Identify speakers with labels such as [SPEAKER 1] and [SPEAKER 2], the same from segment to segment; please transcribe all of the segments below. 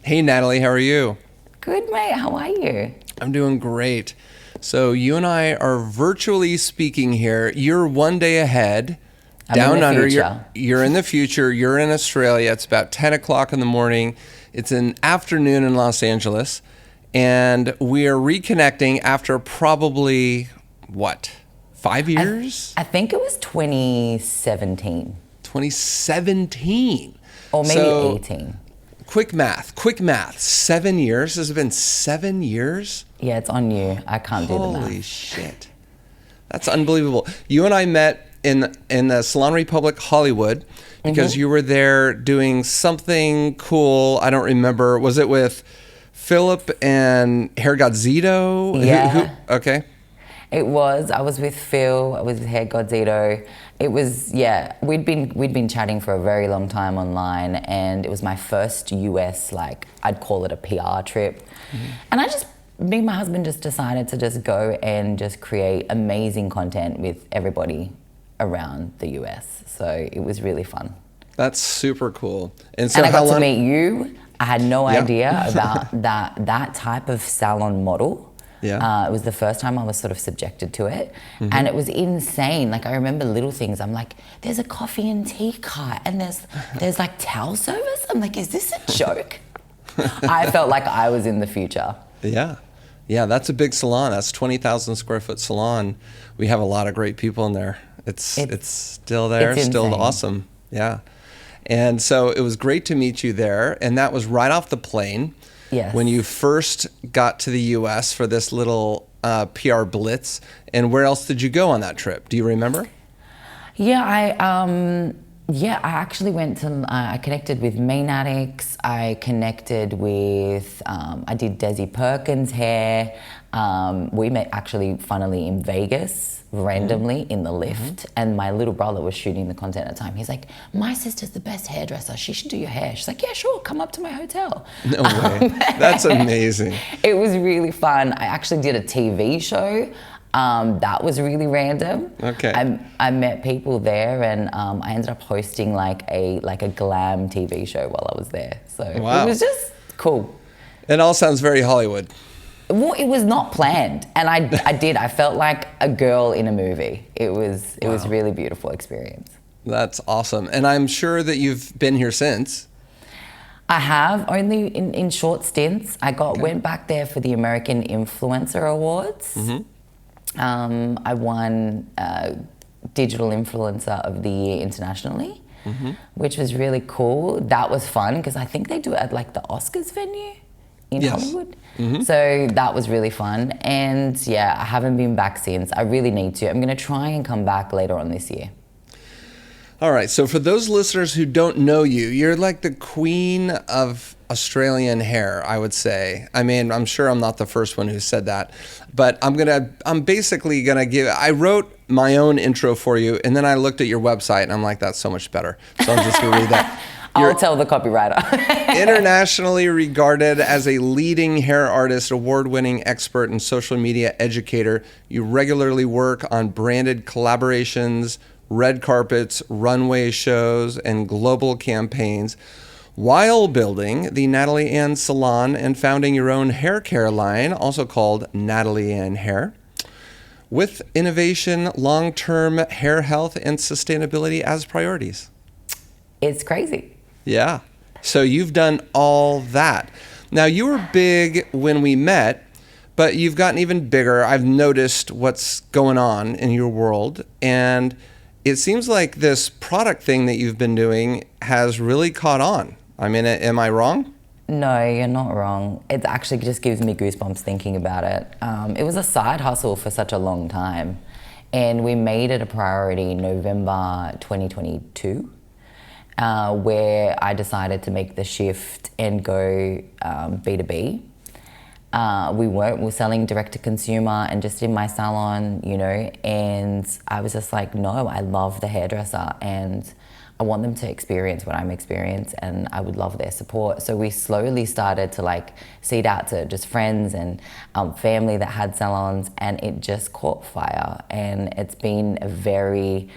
[SPEAKER 1] Hey Natalie, how are you?
[SPEAKER 2] Good, mate. How are you?
[SPEAKER 1] I'm doing great. So you and I are virtually speaking here. You're one day ahead.
[SPEAKER 2] I'm in
[SPEAKER 1] Down
[SPEAKER 2] the
[SPEAKER 1] under,
[SPEAKER 2] future.
[SPEAKER 1] you're in the future. You're in Australia. It's about 10 o'clock in the morning. It's an afternoon in Los Angeles. And we are reconnecting after probably, what, 5 years?
[SPEAKER 2] I think it was 2017
[SPEAKER 1] 2017.
[SPEAKER 2] or maybe
[SPEAKER 1] So
[SPEAKER 2] 18.
[SPEAKER 1] quick math. 7 years? Has it been 7 years?
[SPEAKER 2] Yeah, it's on you. I can't do the
[SPEAKER 1] Holy
[SPEAKER 2] math.
[SPEAKER 1] shit. That's unbelievable. You and I met in the Salon Republic Hollywood because you were there doing something cool. I don't remember. Was it with Philip and Hair Godzito?
[SPEAKER 2] Yeah.
[SPEAKER 1] Okay.
[SPEAKER 2] It was. I was with Phil. I was with Hair Godzito. It was, yeah. We'd been chatting for a very long time online, and it was my first US, like I'd call it a PR trip, and me and my husband just decided to just go and just create amazing content with everybody around the US. So it was really fun.
[SPEAKER 1] That's super cool. And so
[SPEAKER 2] And I
[SPEAKER 1] how
[SPEAKER 2] got to
[SPEAKER 1] long?
[SPEAKER 2] meet you. I had no
[SPEAKER 1] Yeah.
[SPEAKER 2] idea about that type of salon model.
[SPEAKER 1] Yeah.
[SPEAKER 2] It was the first time I was sort of subjected to it, and it was insane. Like I remember little things. I'm like, there's a coffee and tea cart, and there's like towel service. I'm like, is this a joke? I felt like I was in the future.
[SPEAKER 1] Yeah. Yeah, that's a big salon. That's 20,000 square foot salon. We have a lot of great people in there. It's still there,
[SPEAKER 2] it's
[SPEAKER 1] still
[SPEAKER 2] insane.
[SPEAKER 1] awesome. Yeah. And so it was great to meet you there. And that was right off the plane.
[SPEAKER 2] Yes.
[SPEAKER 1] When you first got to the US for this little PR blitz. And where else did you go on that trip? Do you remember?
[SPEAKER 2] Yeah, I actually went to, I connected with Main Addicts, I connected with, I did Desi Perkins' hair. We met actually, funnily, in Vegas, randomly, in the lift, and my little brother was shooting the content at the time. He's like, my sister's the best hairdresser, she should do your hair. She's like, yeah, sure, come up to my hotel.
[SPEAKER 1] No way. That's amazing.
[SPEAKER 2] It was really fun. I actually did a TV show. That was really random.
[SPEAKER 1] Okay.
[SPEAKER 2] I met people there, and I ended up hosting like a glam TV show while I was there. So
[SPEAKER 1] Wow.
[SPEAKER 2] it was just cool.
[SPEAKER 1] It all sounds very Hollywood.
[SPEAKER 2] Well, it was not planned, and I felt like a girl in a movie. It was
[SPEAKER 1] Wow.
[SPEAKER 2] really beautiful experience.
[SPEAKER 1] That's awesome. And I'm sure that you've been here since.
[SPEAKER 2] I have only in short stints. Went back there for the American Influencer Awards. I won Digital Influencer of the Year internationally, which was really cool. That was fun because I think they do it at like the Oscars venue in
[SPEAKER 1] Yes.
[SPEAKER 2] Hollywood. So that was really fun. And yeah, I haven't been back since. I really need to. I'm going to try and come back later on this year.
[SPEAKER 1] All right, so for those listeners who don't know you, you're like the queen of Australian hair, I would say. I mean, I'm sure I'm not the first one who said that, but I'm basically gonna I wrote my own intro for you, and then I looked at your website, and I'm like, that's so much better. So I'm just gonna read that.
[SPEAKER 2] I'll tell the copywriter.
[SPEAKER 1] Internationally regarded as a leading hair artist, award-winning expert, and social media educator, you regularly work on branded collaborations, red carpets, runway shows, and global campaigns, while building the Natalie Ann Salon and founding your own hair care line, also called Natalie Ann Hair, with innovation, long-term hair health, and sustainability as priorities.
[SPEAKER 2] It's crazy.
[SPEAKER 1] Yeah. So you've done all that. Now, you were big when we met, but you've gotten even bigger. I've noticed what's going on in your world, and it seems like this product thing that you've been doing has really caught on. I mean, am I wrong?
[SPEAKER 2] No, you're not wrong. It actually just gives me goosebumps thinking about it. It was a side hustle for such a long time, and we made it a priority in November 2022, where I decided to make the shift and go B2B. We were selling direct to consumer and just in my salon, and I was just like, no, I love the hairdresser and I want them to experience what I'm experiencing, and I would love their support. So we slowly started to seed out to just friends and family that had salons, and it just caught fire. And it's been a very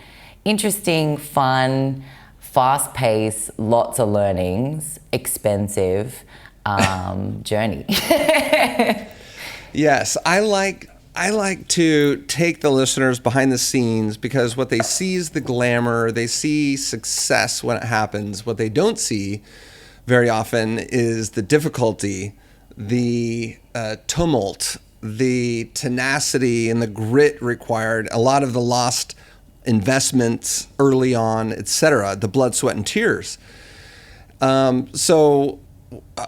[SPEAKER 2] interesting, fun, fast-paced, lots of learnings, expensive, journey.
[SPEAKER 1] Yes, I like to take the listeners behind the scenes, because what they see is the glamour. They see success when it happens. What they don't see very often is the difficulty, the tumult, the tenacity, and the grit required. A lot of the lost investments early on, etc. The blood, sweat, and tears. So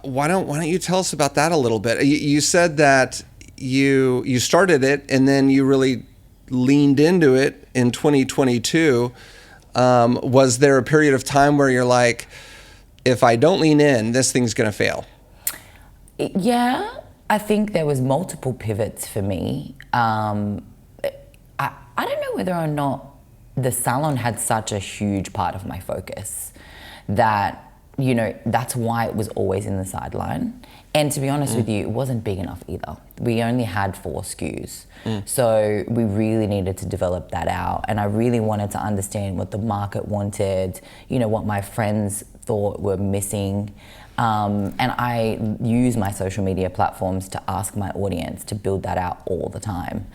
[SPEAKER 1] why don't you tell us about that a little bit? You said that you started it and then you really leaned into it in 2022. Was there a period of time where you're like, if I don't lean in, this thing's going to fail?
[SPEAKER 2] Yeah, I think there was multiple pivots for me. I don't know whether or not the salon had such a huge part of my focus that, you know, that's why it was always in the sideline. And to be honest with you, it wasn't big enough either. We only had 4 SKUs. So we really needed to develop that out. And I really wanted to understand what the market wanted, you know, what my friends thought were missing. And I use my social media platforms to ask my audience to build that out all the time.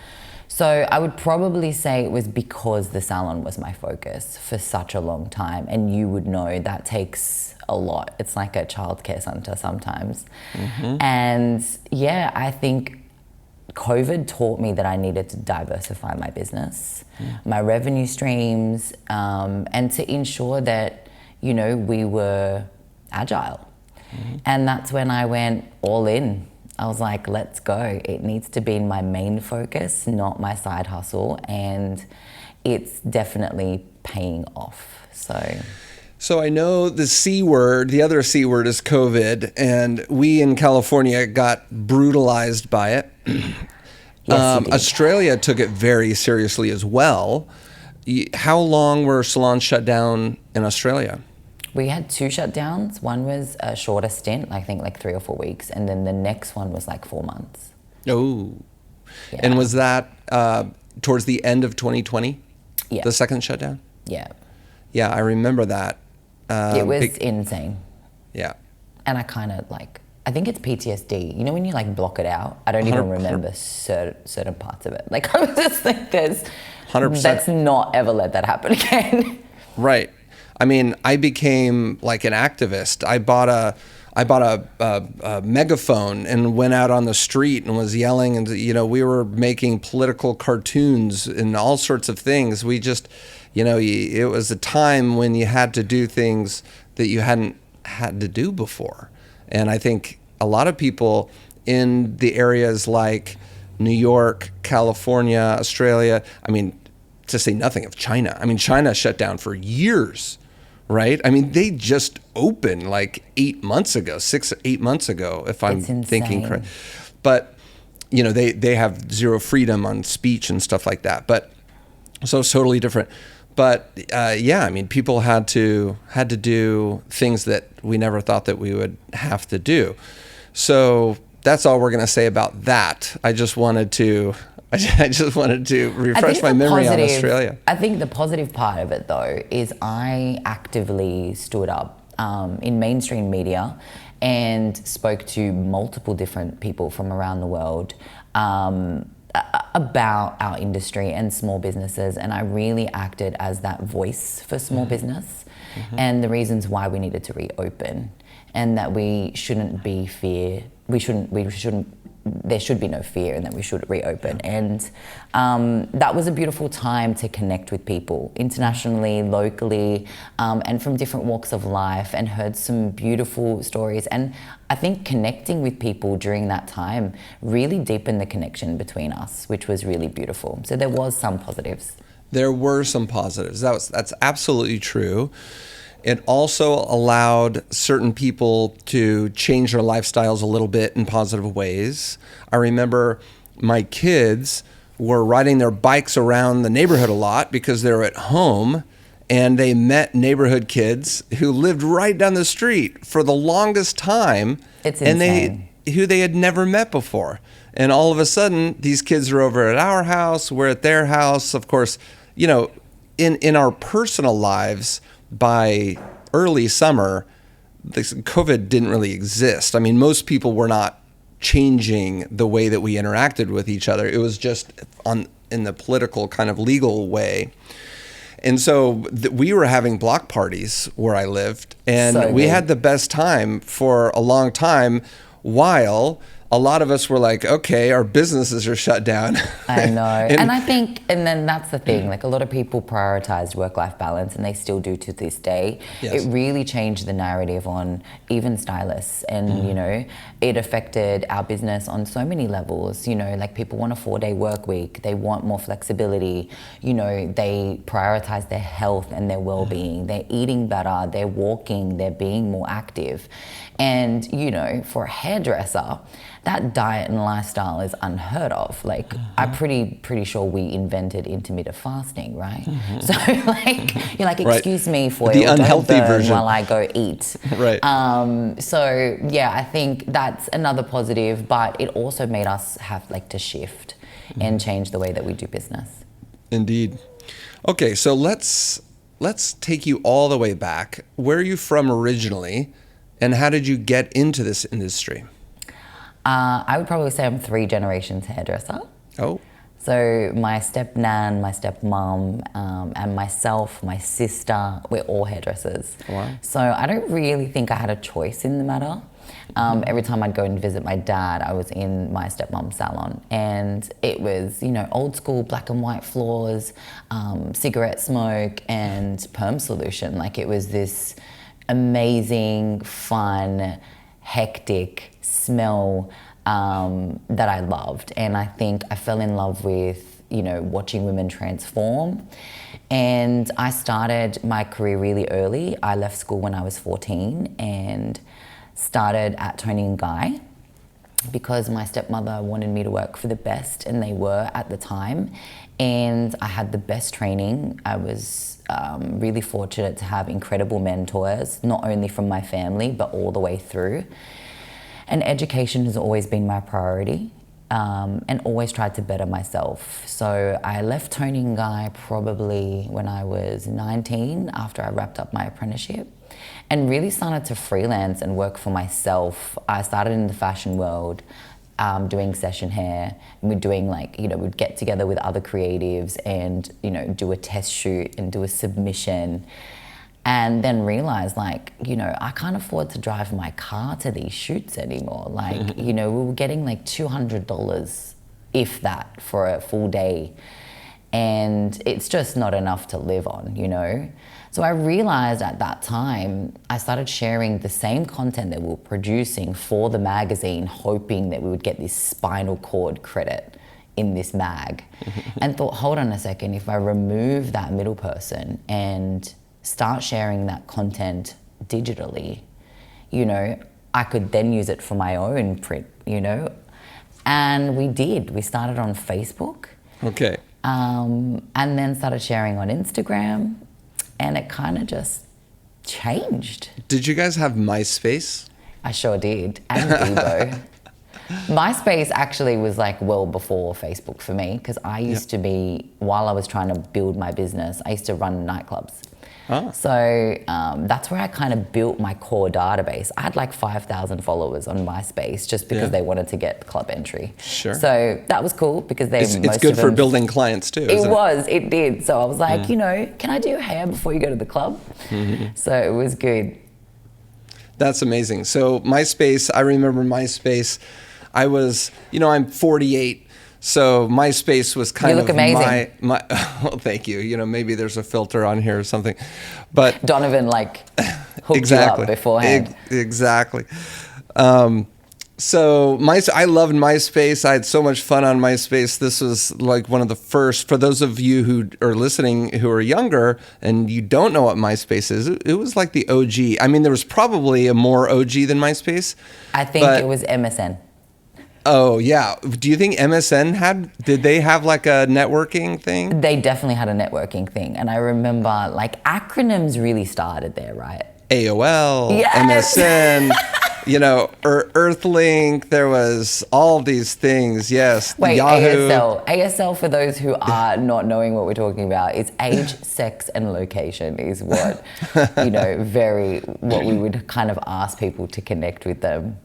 [SPEAKER 2] So I would probably say it was because the salon was my focus for such a long time. And you would know that takes a lot. It's like a childcare center sometimes. And yeah, I think COVID taught me that I needed to diversify my business, my revenue streams, and to ensure that, you know, we were agile. And that's when I went all in. I was like, let's go. It needs to be my main focus, not my side hustle. And it's definitely paying off. So
[SPEAKER 1] I know the C word, the other C word is COVID, and we in California got brutalized by it.
[SPEAKER 2] Yes,
[SPEAKER 1] Australia took it very seriously as well. How long were salons shut down in Australia?
[SPEAKER 2] we had 2 shutdowns. One was a shorter stint, I think like 3 or 4 weeks, and then the next one was like 4 months.
[SPEAKER 1] Oh.
[SPEAKER 2] Yeah.
[SPEAKER 1] And was that towards the end of 2020?
[SPEAKER 2] Yeah.
[SPEAKER 1] The second shutdown?
[SPEAKER 2] Yeah.
[SPEAKER 1] Yeah, I remember that.
[SPEAKER 2] It was insane.
[SPEAKER 1] Yeah.
[SPEAKER 2] And I kind of like, I think it's PTSD. You know when you like block it out? I don't even remember certain parts of it. Like I'm just like, there's,
[SPEAKER 1] 100%.
[SPEAKER 2] let's not ever let that happen again.
[SPEAKER 1] Right. I mean, I became like an activist. I bought a megaphone and went out on the street and was yelling, and we were making political cartoons and all sorts of things. We just, it was a time when you had to do things that you hadn't had to do before. And I think a lot of people in the areas like New York, California, Australia, I mean, to say nothing of China. I mean, China shut down for years, right? I mean, they just opened like 8 months ago, 6 or 8 months ago, if I'm thinking correct. But, they have zero freedom on speech and stuff like that. But so it's totally different. But I mean, people had to do things that we never thought that we would have to do. So that's all we're going to say about that. I just wanted to refresh my memory on Australia.
[SPEAKER 2] I think the positive part of it, though, is I actively stood up in mainstream media and spoke to multiple different people from around the world about our industry and small businesses, and I really acted as that voice for small business and the reasons why we needed to reopen, and that there should be no fear, and that we should reopen. And that was a beautiful time to connect with people internationally, locally, and from different walks of life, and heard some beautiful stories. And I think connecting with people during that time really deepened the connection between us, which was really beautiful. So there was some positives.
[SPEAKER 1] There were some positives. That's absolutely true. It also allowed certain people to change their lifestyles a little bit in positive ways. I remember my kids were riding their bikes around the neighborhood a lot because they were at home, and they met neighborhood kids who lived right down the street for the longest time. It's insane. And who they had never met before. And all of a sudden, these kids are over at our house, we're at their house. Of course, in our personal lives, by early summer, COVID didn't really exist. I mean, most people were not changing the way that we interacted with each other. It was just in the political kind of legal way. And so we were having block parties where I lived, and we had the best time for a long time, while a lot of us were like, okay, our businesses are shut down.
[SPEAKER 2] I know. and I think, and then that's the thing, like a lot of people prioritized work-life balance, and they still do to this day.
[SPEAKER 1] Yes.
[SPEAKER 2] It really changed the narrative on even stylists, and you know, it affected our business on so many levels. You know, like people want a 4-day work week, they want more flexibility, you know, they prioritize their health and their well-being, they're eating better, they're walking, they're being more active. And you know, for a hairdresser, that diet and lifestyle is unheard of. Like, I'm pretty sure we invented intermittent fasting, right? So like, you're like, excuse me for
[SPEAKER 1] the unhealthy version
[SPEAKER 2] while I go eat.
[SPEAKER 1] Right.
[SPEAKER 2] So yeah, I think that's another positive, but it also made us have like to shift and change the way that we do business.
[SPEAKER 1] Indeed. Okay, so let's take you all the way back. Where are you from originally, and how did you get into this industry?
[SPEAKER 2] I would probably say I'm 3 generations hairdresser.
[SPEAKER 1] Oh.
[SPEAKER 2] So my step-nan, my step-mom, and myself, my sister, we're all hairdressers.
[SPEAKER 1] Wow.
[SPEAKER 2] So I don't really think I had a choice in the matter. Every time I'd go and visit my dad, I was in my stepmom's salon, and it was, you know, old school black and white floors, cigarette smoke, and perm solution. Like, it was this amazing, fun, hectic smell that I loved. And I think I fell in love with, you know, watching women transform. And I started my career really early. I left school when I was 14 and started at Tony & Guy because my stepmother wanted me to work for the best, and they were at the time. And I had the best training. I was really fortunate to have incredible mentors, not only from my family, but all the way through. And education has always been my priority, and always tried to better myself. So I left Tony & Guy probably when I was 19, after I wrapped up my apprenticeship, and really started to freelance and work for myself. I started in the fashion world, doing session hair, and we're doing, like, you know, we'd get together with other creatives and, you know, do a test shoot and do a submission. And then realized, like, you know, I can't afford to drive my car to these shoots anymore. Like, you know, we were getting like $200, if that, for a full day. And it's just not enough to live on, you know? So I realized at that time, I started sharing the same content that we were producing for the magazine, hoping that we would get this spinal cord credit in this mag. And thought, hold on a second, if I remove that middle person and start sharing that content digitally, you know, I could then use it for my own print, you know? And we did. We started on Facebook.
[SPEAKER 1] Okay.
[SPEAKER 2] And then started sharing on Instagram, and it kind of just changed.
[SPEAKER 1] Did you guys have MySpace?
[SPEAKER 2] I sure did, and Bebo. MySpace actually was like well before Facebook for me, because I used to be, while I was trying to build my business, I used to run nightclubs. So that's where I kind of built my core database. I had like 5,000 followers on MySpace just because they wanted to get club entry.
[SPEAKER 1] Sure.
[SPEAKER 2] So that was cool because
[SPEAKER 1] it's good for building clients too.
[SPEAKER 2] It did. So I was like, you know, can I do your hair before you go to the club? So it was good.
[SPEAKER 1] That's amazing. So MySpace, I remember MySpace. I was, you know, I'm 48. So MySpace was kind of
[SPEAKER 2] amazing.
[SPEAKER 1] my well, thank you. You know, maybe there's a filter on here or something, but
[SPEAKER 2] Donovan like hooked you up beforehand.
[SPEAKER 1] Exactly. So I loved MySpace. I had so much fun on MySpace. This was like one of the first, for those of you who are listening who are younger and you don't know what MySpace is, it was like the OG. I mean, there was probably a more OG than MySpace.
[SPEAKER 2] I think it was MSN.
[SPEAKER 1] Oh, yeah. Do you think MSN did they have like a networking thing?
[SPEAKER 2] They definitely had a networking thing. And I remember like acronyms really started there, right?
[SPEAKER 1] AOL,
[SPEAKER 2] yes!
[SPEAKER 1] MSN. Earthlink. There was all these things. Yes.
[SPEAKER 2] Wait,
[SPEAKER 1] Yahoo.
[SPEAKER 2] ASL. ASL, for those who are not knowing what we're talking about, is age, sex, and location is what, what we would kind of ask people to connect with them.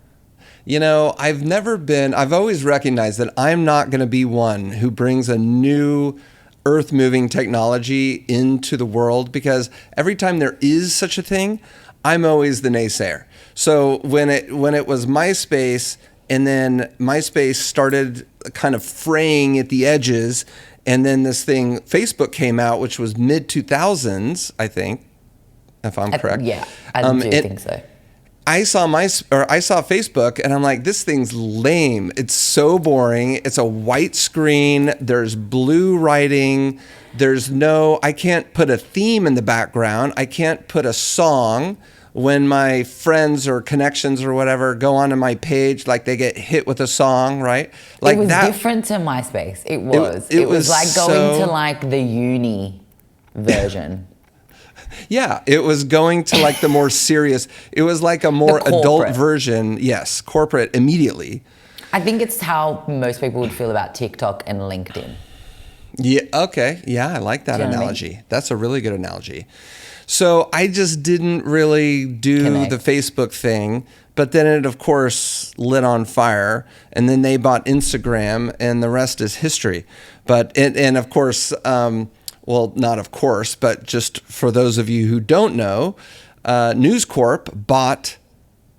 [SPEAKER 1] I've always recognized that I'm not going to be one who brings a new earth-moving technology into the world, because every time there is such a thing, I'm always the naysayer. So when it was MySpace, and then MySpace started kind of fraying at the edges, and then this thing, Facebook, came out, which was mid-2000s, I think, if I'm correct.
[SPEAKER 2] Yeah, I do think so.
[SPEAKER 1] I saw Facebook, and I'm like, this thing's lame. It's so boring. It's a white screen. There's blue writing. I can't put a theme in the background. I can't put a song. When my friends or connections or whatever go onto my page, like, they get hit with a song, right? Like,
[SPEAKER 2] it was different to MySpace. It was like going to like the uni version.
[SPEAKER 1] Yeah, it was going to like the more serious. It was like a more adult version. Yes, corporate immediately.
[SPEAKER 2] I think it's how most people would feel about TikTok and LinkedIn.
[SPEAKER 1] Yeah. Okay. Yeah, I like that analogy. That's a really good analogy. So I just didn't really do the Facebook thing, but then it, of course, lit on fire, and then they bought Instagram, and the rest is history. And of course, well, not of course, but just for those of you who don't know, News Corp bought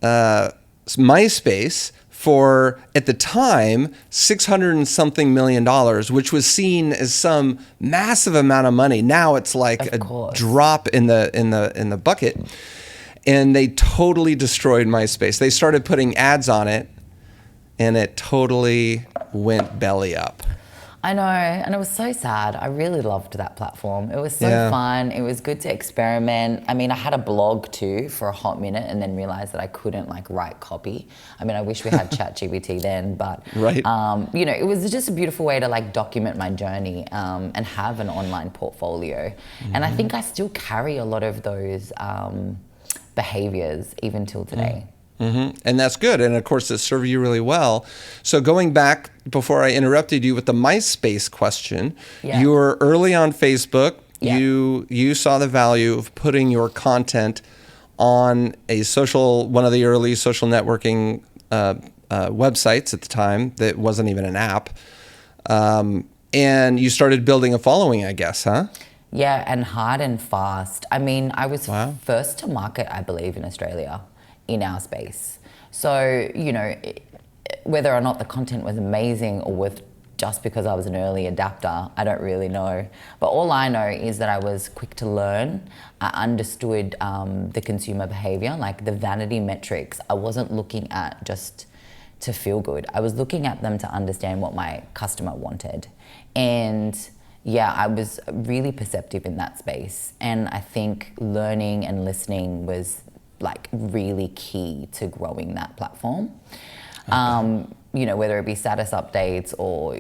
[SPEAKER 1] MySpace for, at the time, $600 and something million, which was seen as some massive amount of money. Now it's like a drop in the bucket. And they totally destroyed MySpace. They started putting ads on it, and it totally went belly up.
[SPEAKER 2] I know, and it was so sad. I really loved that platform. It was so fun. It was good to experiment. I mean, I had a blog too for a hot minute, and then realized that I couldn't write copy. I mean, I wish we had ChatGPT then, but
[SPEAKER 1] right.
[SPEAKER 2] It was just a beautiful way to document my journey and have an online portfolio. Mm-hmm. And I think I still carry a lot of those behaviors even till today.
[SPEAKER 1] Mm-hmm. And that's good. And of course, it served you really well. So going back, before I interrupted you with the MySpace question, you were early on Facebook. Yeah. You saw the value of putting your content on one of the early social networking websites at the time that wasn't even an app. And you started building a following, I guess, huh?
[SPEAKER 2] Yeah, and hard and fast. I mean, I was first to market, I believe, in Australia, in our space. So, whether or not the content was amazing or with just because I was an early adapter, I don't really know. But all I know is that I was quick to learn. I understood the consumer behavior, like the vanity metrics. I wasn't looking at just to feel good. I was looking at them to understand what my customer wanted. And yeah, I was really perceptive in that space. And I think learning and listening was really key to growing that platform. Okay. Whether it be status updates or,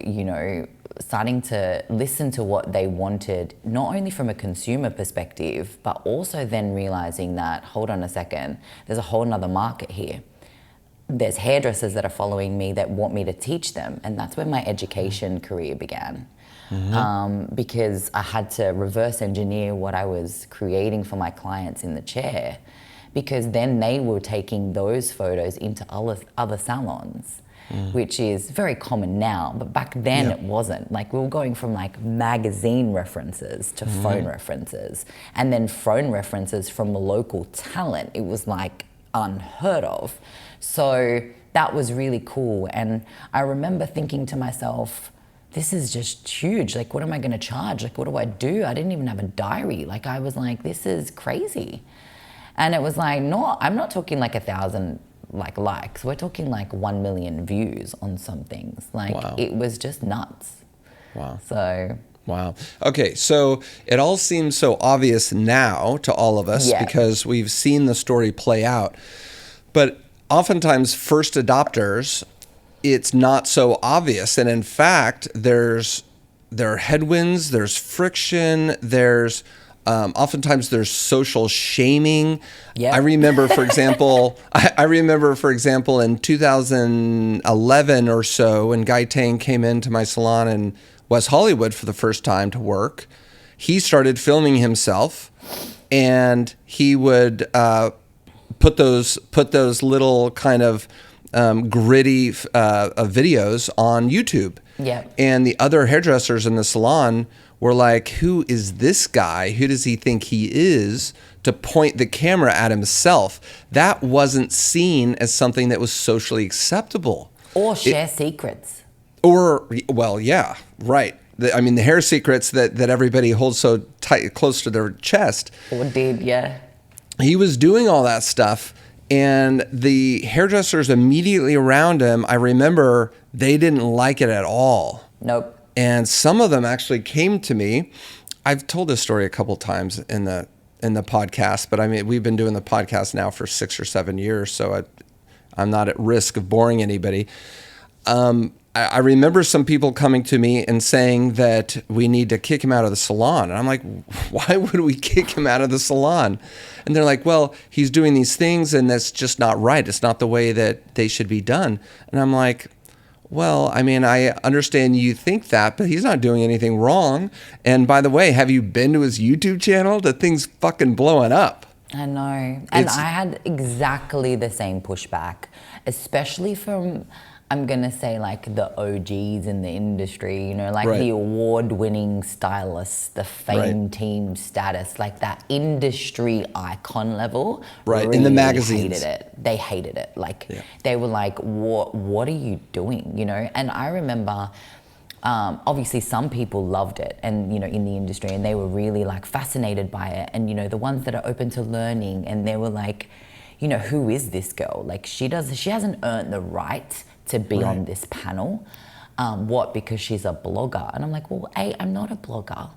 [SPEAKER 2] starting to listen to what they wanted, not only from a consumer perspective, but also then realizing that, hold on a second, there's a whole nother market here. There's hairdressers that are following me that want me to teach them. And that's where my education career began. Mm-hmm. Because I had to reverse engineer what I was creating for my clients in the chair, because then they were taking those photos into other salons, which is very common now, but back then it wasn't. We were going from magazine references to phone references, and then phone references from local talent. It was unheard of. So that was really cool. And I remember thinking to myself, this is just huge. What am I gonna charge? What do I do? I didn't even have a diary. I was this is crazy. And it was I'm not talking 1,000 likes. We're talking 1 million views on some things.
[SPEAKER 1] Wow.
[SPEAKER 2] It was just nuts.
[SPEAKER 1] Wow.
[SPEAKER 2] So.
[SPEAKER 1] Wow. Okay, so it all seems so obvious now to all of us because we've seen the story play out. But oftentimes, first adopters, it's not so obvious. And in fact, there are headwinds, there's friction, there's Oftentimes there's social shaming.
[SPEAKER 2] Yeah.
[SPEAKER 1] I remember, for example, in 2011 or so, when Guy Tang came into my salon in West Hollywood for the first time to work, he started filming himself, and he would put those little kind of gritty videos on YouTube.
[SPEAKER 2] Yeah.
[SPEAKER 1] And the other hairdressers in the salon were like, who is this guy? Who does he think he is to point the camera at himself? That wasn't seen as something that was socially acceptable.
[SPEAKER 2] Or share secrets.
[SPEAKER 1] Or, well, yeah, right. The hair secrets that everybody holds so tight, close to their chest.
[SPEAKER 2] Or did, yeah.
[SPEAKER 1] He was doing all that stuff, and the hairdressers immediately around him, I remember, they didn't like it at all.
[SPEAKER 2] Nope.
[SPEAKER 1] And some of them actually came to me. I've told this story a couple times in the podcast, but we've been doing the podcast now for 6 or 7 years, so I'm not at risk of boring anybody. I remember some people coming to me and saying that we need to kick him out of the salon. And I'm like, why would we kick him out of the salon? And they're like, well, he's doing these things and that's just not right. It's not the way that they should be done. And I'm like, well, I understand you think that, but he's not doing anything wrong. And by the way, have you been to his YouTube channel? The thing's fucking blowing up.
[SPEAKER 2] I know. And I had exactly the same pushback, especially from, I'm going to say, like the OGs in the industry, like
[SPEAKER 1] Right.
[SPEAKER 2] the award-winning stylists, the fame
[SPEAKER 1] Right.
[SPEAKER 2] team status, like that industry icon level.
[SPEAKER 1] Right,
[SPEAKER 2] really
[SPEAKER 1] in the magazines.
[SPEAKER 2] hated it. They hated it. Like,
[SPEAKER 1] Yeah.
[SPEAKER 2] they were like, what are you doing, And I remember, obviously some people loved it and, in the industry, and they were really like fascinated by it. And, the ones that are open to learning, and they were like, who is this girl? Like, she hasn't earned the right to be on this panel. What, because she's a blogger? And I'm like, well, A, I'm not a blogger.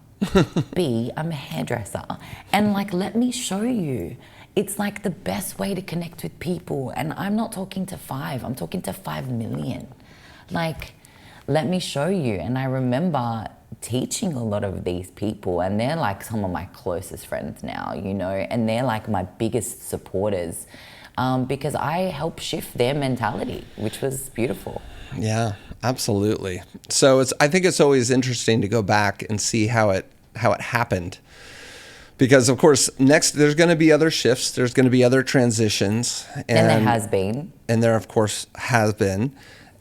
[SPEAKER 2] B, I'm a hairdresser. And like, let me show you. It's like the best way to connect with people. And I'm not talking to 5, I'm talking to 5 million. Like, let me show you. And I remember teaching a lot of these people, and they're like some of my closest friends now, and they're like my biggest supporters. Because I helped shift their mentality, which was beautiful.
[SPEAKER 1] Yeah, absolutely. So I think it's always interesting to go back and see how it happened. Because of course, next there's going to be other shifts, there's going to be other transitions.
[SPEAKER 2] And there has been.
[SPEAKER 1] And there of course has been.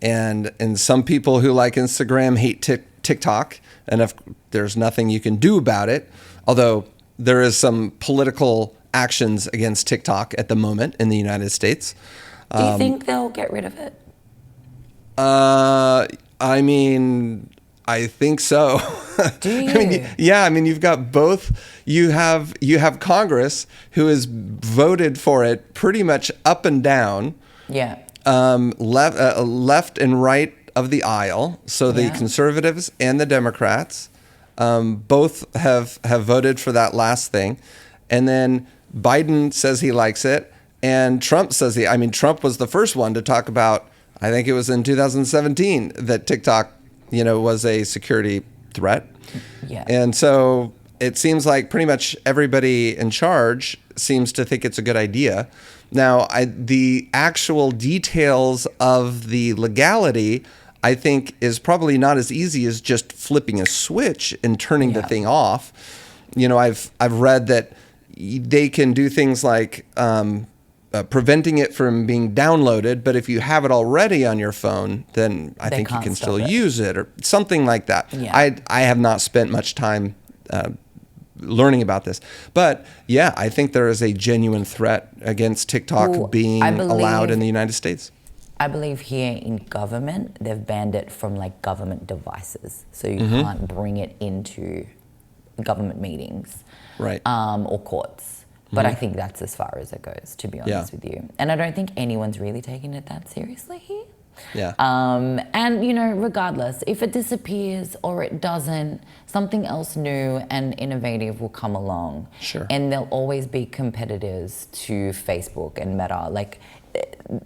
[SPEAKER 1] And some people who like Instagram hate TikTok, and if there's nothing you can do about it, although there is some political actions against TikTok at the moment in the United States.
[SPEAKER 2] Do you think they'll get rid of it?
[SPEAKER 1] I think so.
[SPEAKER 2] Do you?
[SPEAKER 1] You've got both. You have Congress, who has voted for it pretty much up and down.
[SPEAKER 2] Yeah.
[SPEAKER 1] Left and right of the aisle. So the conservatives and the Democrats both have voted for that last thing. And then Biden says he likes it, and Trump says Trump was the first one to talk about, I think it was in 2017, that TikTok, was a security threat.
[SPEAKER 2] Yeah.
[SPEAKER 1] And so it seems like pretty much everybody in charge seems to think it's a good idea. Now, the actual details of the legality, I think, is probably not as easy as just flipping a switch and turning the thing off. I've read that they can do things like preventing it from being downloaded, but if you have it already on your phone, then I think you can still use it or something like that.
[SPEAKER 2] Yeah.
[SPEAKER 1] I have not spent much time learning about this, but yeah, I think there is a genuine threat against TikTok being allowed in the United States.
[SPEAKER 2] I believe here in government, they've banned it from like government devices, so you can't bring it into government meetings.
[SPEAKER 1] Right.
[SPEAKER 2] Or courts. But I think that's as far as it goes, to be honest with you. And I don't think anyone's really taking it that seriously here.
[SPEAKER 1] Yeah.
[SPEAKER 2] And, regardless, if it disappears or it doesn't, something else new and innovative will come along.
[SPEAKER 1] Sure.
[SPEAKER 2] And there'll always be competitors to Facebook and Meta. Like,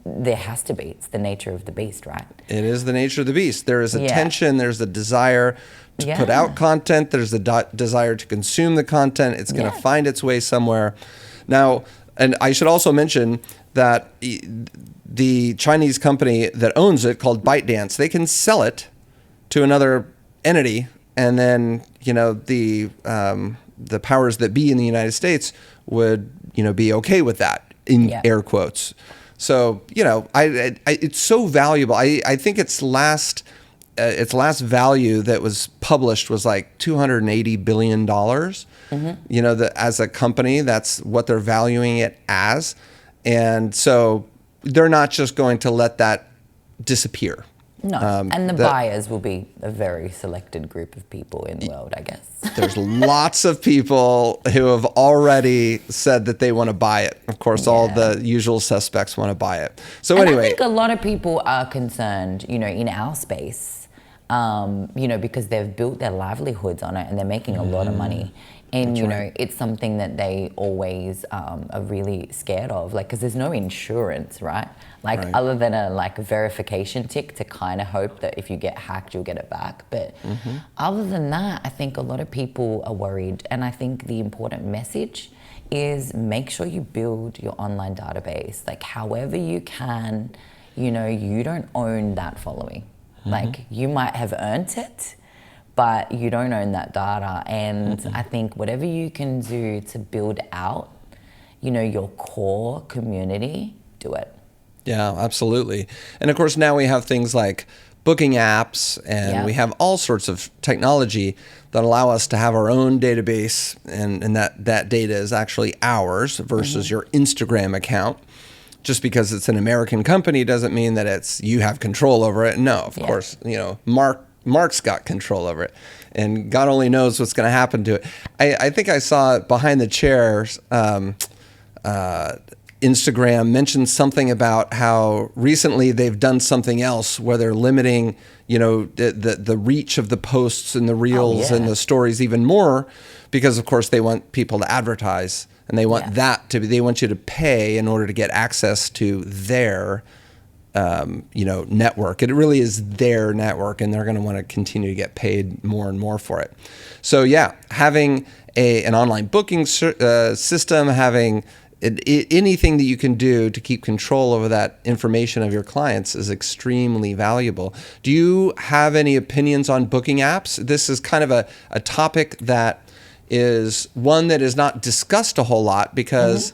[SPEAKER 2] there has to be. It's the nature of the beast, right?
[SPEAKER 1] It is the nature of the beast. There is
[SPEAKER 2] Yeah.
[SPEAKER 1] attention. There's a desire to put out content. There's a desire to consume the content. It's going to find its way somewhere. Now, and I should also mention that the Chinese company that owns it, called ByteDance, they can sell it to another entity, and then the powers that be in the United States would be okay with that, in air quotes. So it's so valuable. I think its last value that was published was like $280 billion. As a company, that's what they're valuing it as. And so they're not just going to let that disappear.
[SPEAKER 2] No, and the buyers will be a very selected group of people in the world, I guess.
[SPEAKER 1] There's lots of people who have already said that they want to buy it. Of course, all the usual suspects want to buy it. So anyway,
[SPEAKER 2] I think a lot of people are concerned, in our space, because they've built their livelihoods on it and they're making a lot of money. And, it's something that they always are really scared of, because there's no insurance, right? Other than a verification tick to kind of hope that if you get hacked, you'll get it back. But other than that, I think a lot of people are worried. And I think the important message is make sure you build your online database. However you can, you don't own that following. You might have earned it, but you don't own that data. And I think whatever you can do to build out, your core community, do it.
[SPEAKER 1] Yeah, absolutely. And of course, now we have things like booking apps, and we have all sorts of technology that allow us to have our own database, and that data is actually ours versus your Instagram account. Just because it's an American company doesn't mean that you have control over it. No, of course, Mark's got control over it, and God only knows what's going to happen to it. I think I saw behind the chairs, Instagram mentioned something about how recently they've done something else where they're limiting, the reach of the posts and the reels and the stories even more, because of course they want people to advertise, and they want they want you to pay in order to get access to their network. It really is their network, and they're going to want to continue to get paid more and more for it. So having an online booking system, having anything that you can do to keep control over that information of your clients is extremely valuable. Do you have any opinions on booking apps? This is kind of a topic that is one that is not discussed a whole lot, because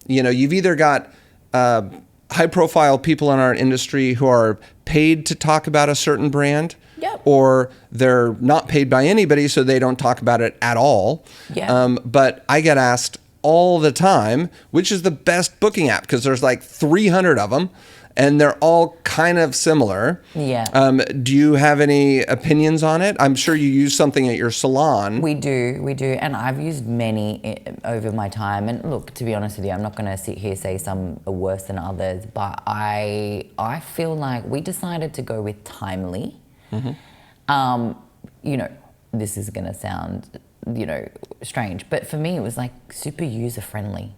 [SPEAKER 1] you've either got high-profile people in our industry who are paid to talk about a certain brand, or they're not paid by anybody, so they don't talk about it at all. But I get asked all the time, which is the best booking app? Because there's like 300 of them, and they're all kind of similar. Do you have any opinions on it? I'm sure you use something at your salon.
[SPEAKER 2] We do, and I've used many over my time. And look, to be honest with you, I'm not going to sit here and say some are worse than others, but I feel like we decided to go with Timely. This is going to sound strange, but for me it was super user friendly.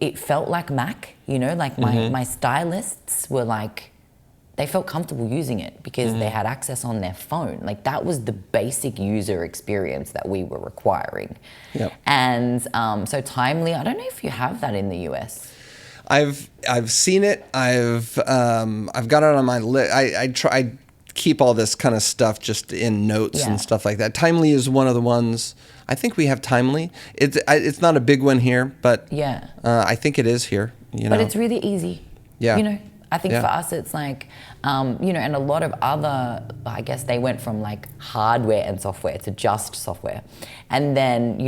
[SPEAKER 2] It felt like Mac, my stylists were they felt comfortable using it because they had access on their phone. That was the basic user experience that we were requiring. And so Timely, I don't know if you have that in the US.
[SPEAKER 1] I've seen it. I've got it on my list. I keep all this kind of stuff just in notes and stuff like that. Timely is one of the ones. I think we have Timely. It's not a big one here, but I think it is here.
[SPEAKER 2] But it's really easy. I think for us it's and a lot of other, I guess they went from hardware and software to just software, and then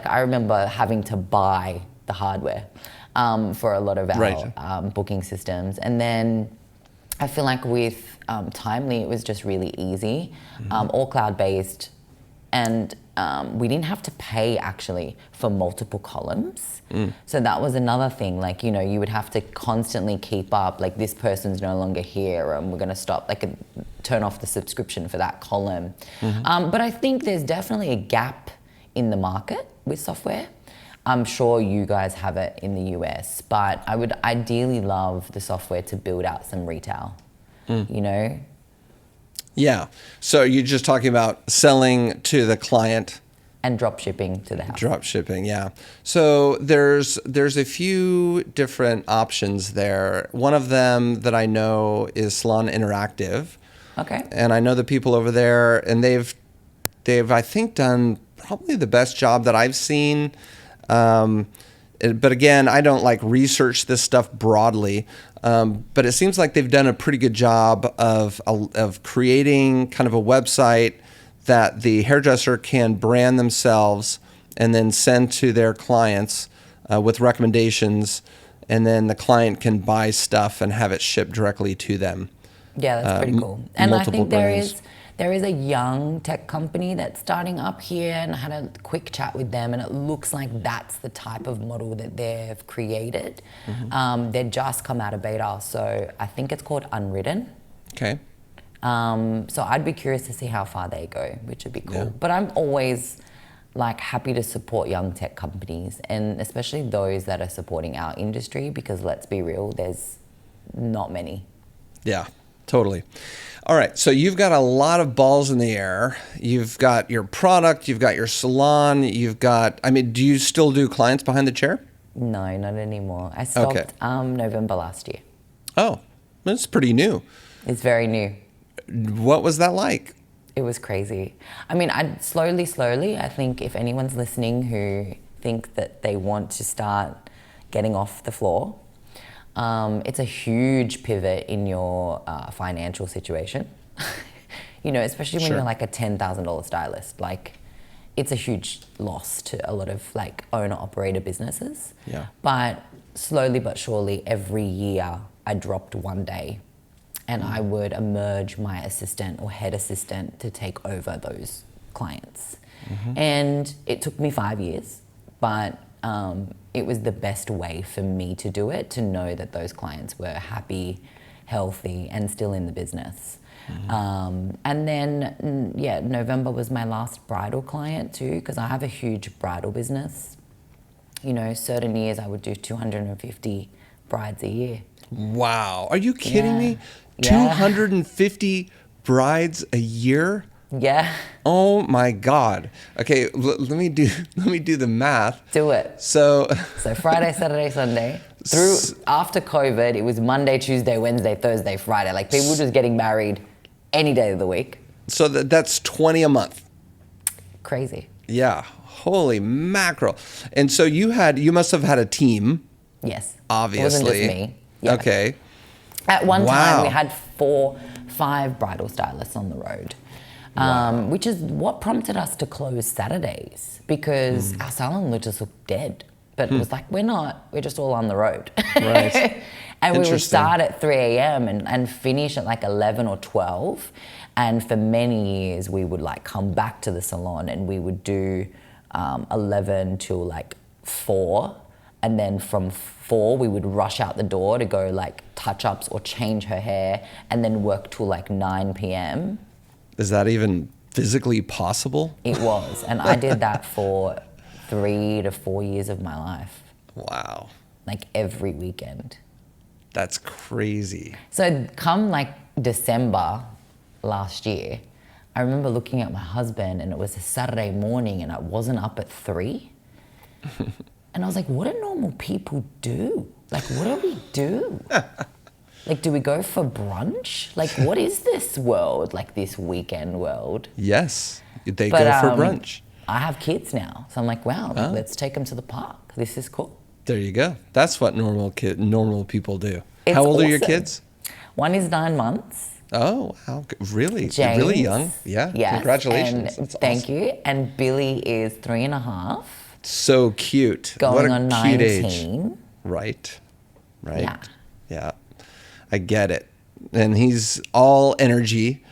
[SPEAKER 2] I remember having to buy the hardware for a lot of our booking systems, and then I feel like with Timely, it was just really easy, all cloud-based, and we didn't have to pay actually for multiple columns. So that was another thing, you would have to constantly keep up, this person's no longer here, and we're going to stop, turn off the subscription for that column. But I think there's definitely a gap in the market with software. I'm sure you guys have it in the US, but I would ideally love the software to build out some retail, you know?
[SPEAKER 1] Yeah. So you're just talking about selling to the client.
[SPEAKER 2] And drop shipping to the house.
[SPEAKER 1] Drop shipping, yeah. So there's a few different options there. One of them that I know is Salon Interactive.
[SPEAKER 2] Okay.
[SPEAKER 1] And I know the people over there, and they've I think done probably the best job that I've seen. But again, I don't like research this stuff broadly. But it seems like they've done a pretty good job of creating kind of a website that the hairdresser can brand themselves and then send to their clients with recommendations, and then the client can buy stuff and have it shipped directly to them.
[SPEAKER 2] Yeah, that's pretty cool. And I think
[SPEAKER 1] brands.
[SPEAKER 2] there is a young tech company that's starting up here, and I had a quick chat with them, and it looks like that's the type of model that they've created. They've just come out of beta, so I think it's called Unwritten.
[SPEAKER 1] Okay.
[SPEAKER 2] So I'd be curious to see how far they go, which would be cool.
[SPEAKER 1] Yeah.
[SPEAKER 2] But I'm always like happy to support young tech companies, and especially those that are supporting our industry, because let's be real, there's not many.
[SPEAKER 1] Yeah, totally. All right, so you've got a lot of balls in the air. You've got your product, you've got your salon, do you still do clients behind the chair?
[SPEAKER 2] No, not anymore. I stopped November last year.
[SPEAKER 1] Oh, that's pretty new.
[SPEAKER 2] It's very new.
[SPEAKER 1] What was that like?
[SPEAKER 2] It was crazy. I mean, slowly, I think if anyone's listening who think that they want to start getting off the floor, it's a huge pivot in your financial situation. You know, especially when
[SPEAKER 1] Sure.
[SPEAKER 2] you're like a $10,000 stylist. Like, it's a huge loss to a lot of like owner-operator businesses.
[SPEAKER 1] Yeah.
[SPEAKER 2] But slowly but surely, every year I dropped one day, and I would emerge my assistant or head assistant to take over those clients. And it took me 5 years, but it was the best way for me to do it, to know that those clients were happy, healthy, and still in the business. And then, November was my last bridal client too, because I have a huge bridal business. You know, certain years I would do 250 brides a year.
[SPEAKER 1] Wow. Are you kidding me?
[SPEAKER 2] Yeah.
[SPEAKER 1] 250 brides a year?
[SPEAKER 2] Yeah.
[SPEAKER 1] Oh my God. Okay, let me do the math.
[SPEAKER 2] Do it.
[SPEAKER 1] So
[SPEAKER 2] Friday, Saturday, Sunday. After COVID, it was Monday, Tuesday, Wednesday, Thursday, Friday. Like, people were just getting married any day of the week.
[SPEAKER 1] So that's 20 a month.
[SPEAKER 2] Crazy.
[SPEAKER 1] Yeah. Holy mackerel. And so you must have had a team.
[SPEAKER 2] Yes.
[SPEAKER 1] Obviously.
[SPEAKER 2] It wasn't just me. Yeah.
[SPEAKER 1] Okay.
[SPEAKER 2] At one
[SPEAKER 1] Wow.
[SPEAKER 2] time, we had 5 bridal stylists on the road, which is what prompted us to close Saturdays, because our salon just looked dead. But it was like, we're just all on the road.
[SPEAKER 1] Right.
[SPEAKER 2] And we would
[SPEAKER 1] Interesting.
[SPEAKER 2] start at 3 a.m. and finish at like 11 or 12. And for many years, we would like come back to the salon and we would do 11 till like 4. And then from 4, we would rush out the door to go like touch-ups or change her hair, and then work till like 9 p.m.
[SPEAKER 1] Is that even physically possible?
[SPEAKER 2] It was. And I did that for 3 to 4 years of my life,
[SPEAKER 1] Wow.
[SPEAKER 2] like every weekend.
[SPEAKER 1] That's crazy.
[SPEAKER 2] So come like December last year, I remember looking at my husband, and it was a Saturday morning and I wasn't up at 3. And I was like, what do normal people do? Like, what do we do? Like, do we go for brunch? Like, what is this world, like this weekend world?
[SPEAKER 1] Yes. They go for brunch.
[SPEAKER 2] I have kids now. So I'm like, wow, let's take them to the park. This is cool.
[SPEAKER 1] There you go. That's what normal people do.
[SPEAKER 2] It's
[SPEAKER 1] How old are your
[SPEAKER 2] awesome.
[SPEAKER 1] kids?
[SPEAKER 2] One is 9 months.
[SPEAKER 1] Oh, wow. Really?
[SPEAKER 2] James,
[SPEAKER 1] Really young? Yeah.
[SPEAKER 2] Yes,
[SPEAKER 1] Congratulations.
[SPEAKER 2] And
[SPEAKER 1] That's
[SPEAKER 2] thank
[SPEAKER 1] awesome.
[SPEAKER 2] you. And Billy is 3.5.
[SPEAKER 1] So cute.
[SPEAKER 2] Going
[SPEAKER 1] what a
[SPEAKER 2] on
[SPEAKER 1] cute
[SPEAKER 2] 19.
[SPEAKER 1] age. Right.
[SPEAKER 2] Yeah.
[SPEAKER 1] Yeah. I get it. And he's all energy.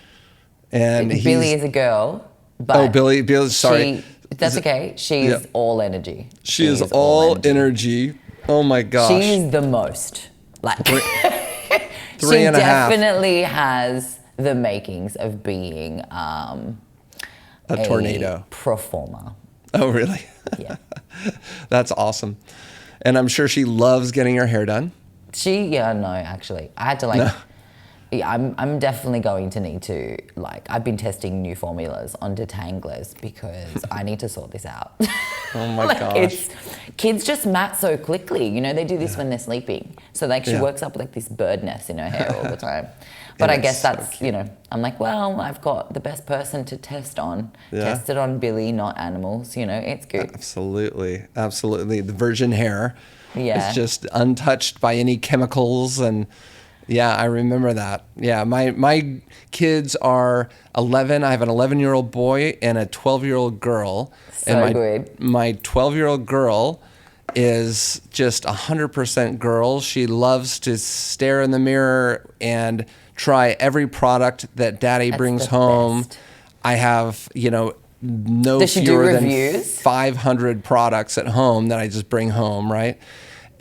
[SPEAKER 1] And
[SPEAKER 2] Billy is a girl. But
[SPEAKER 1] Billy, sorry.
[SPEAKER 2] That's okay. She's
[SPEAKER 1] Yeah.
[SPEAKER 2] all energy.
[SPEAKER 1] She is all energy. Oh my gosh.
[SPEAKER 2] She's the most. Like,
[SPEAKER 1] Three
[SPEAKER 2] she
[SPEAKER 1] and a half.
[SPEAKER 2] definitely has the makings of being
[SPEAKER 1] A tornado.
[SPEAKER 2] performer.
[SPEAKER 1] Oh, really?
[SPEAKER 2] Yeah.
[SPEAKER 1] That's awesome. And I'm sure she loves getting her hair done.
[SPEAKER 2] No, actually. I had to like,
[SPEAKER 1] No.
[SPEAKER 2] yeah, I'm definitely going to need to, like, I've been testing new formulas on detanglers because I need to sort this out.
[SPEAKER 1] Oh my
[SPEAKER 2] Like,
[SPEAKER 1] gosh.
[SPEAKER 2] kids just mat so quickly, you know, they do this when they're sleeping. So like she works up like this bird nest in her hair all the time. But I guess that's, you know, I'm like, well, I've got the best person to test on.
[SPEAKER 1] Yeah.
[SPEAKER 2] Test it on Billy, not animals, you know, it's good.
[SPEAKER 1] Absolutely. Absolutely. The virgin hair
[SPEAKER 2] Yeah.
[SPEAKER 1] is just untouched by any chemicals. And yeah, I remember that. Yeah, my kids are 11. I have an 11-year-old boy and a 12-year-old girl.
[SPEAKER 2] So
[SPEAKER 1] and
[SPEAKER 2] good.
[SPEAKER 1] My 12-year-old girl is just 100% girl. She loves to stare in the mirror and try every product that daddy brings
[SPEAKER 2] the
[SPEAKER 1] home.
[SPEAKER 2] best.
[SPEAKER 1] I have, no
[SPEAKER 2] Does she do
[SPEAKER 1] fewer than
[SPEAKER 2] reviews?
[SPEAKER 1] 500 products at home that I just bring home, right?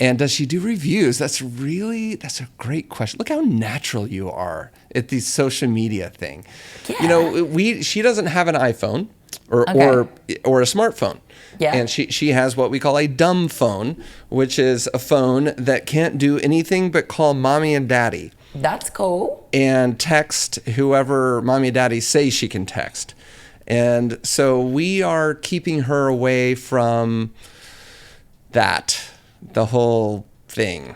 [SPEAKER 1] And does she do reviews? That's a great question. Look how natural you are at the social media thing.
[SPEAKER 2] Yeah.
[SPEAKER 1] She doesn't have an iPhone or a smartphone.
[SPEAKER 2] Yeah.
[SPEAKER 1] And she has what we call a dumb phone, which is a phone that can't do anything but call mommy and daddy
[SPEAKER 2] That's cool.
[SPEAKER 1] and text whoever mommy and daddy say she can text. And so we are keeping her away from the whole thing.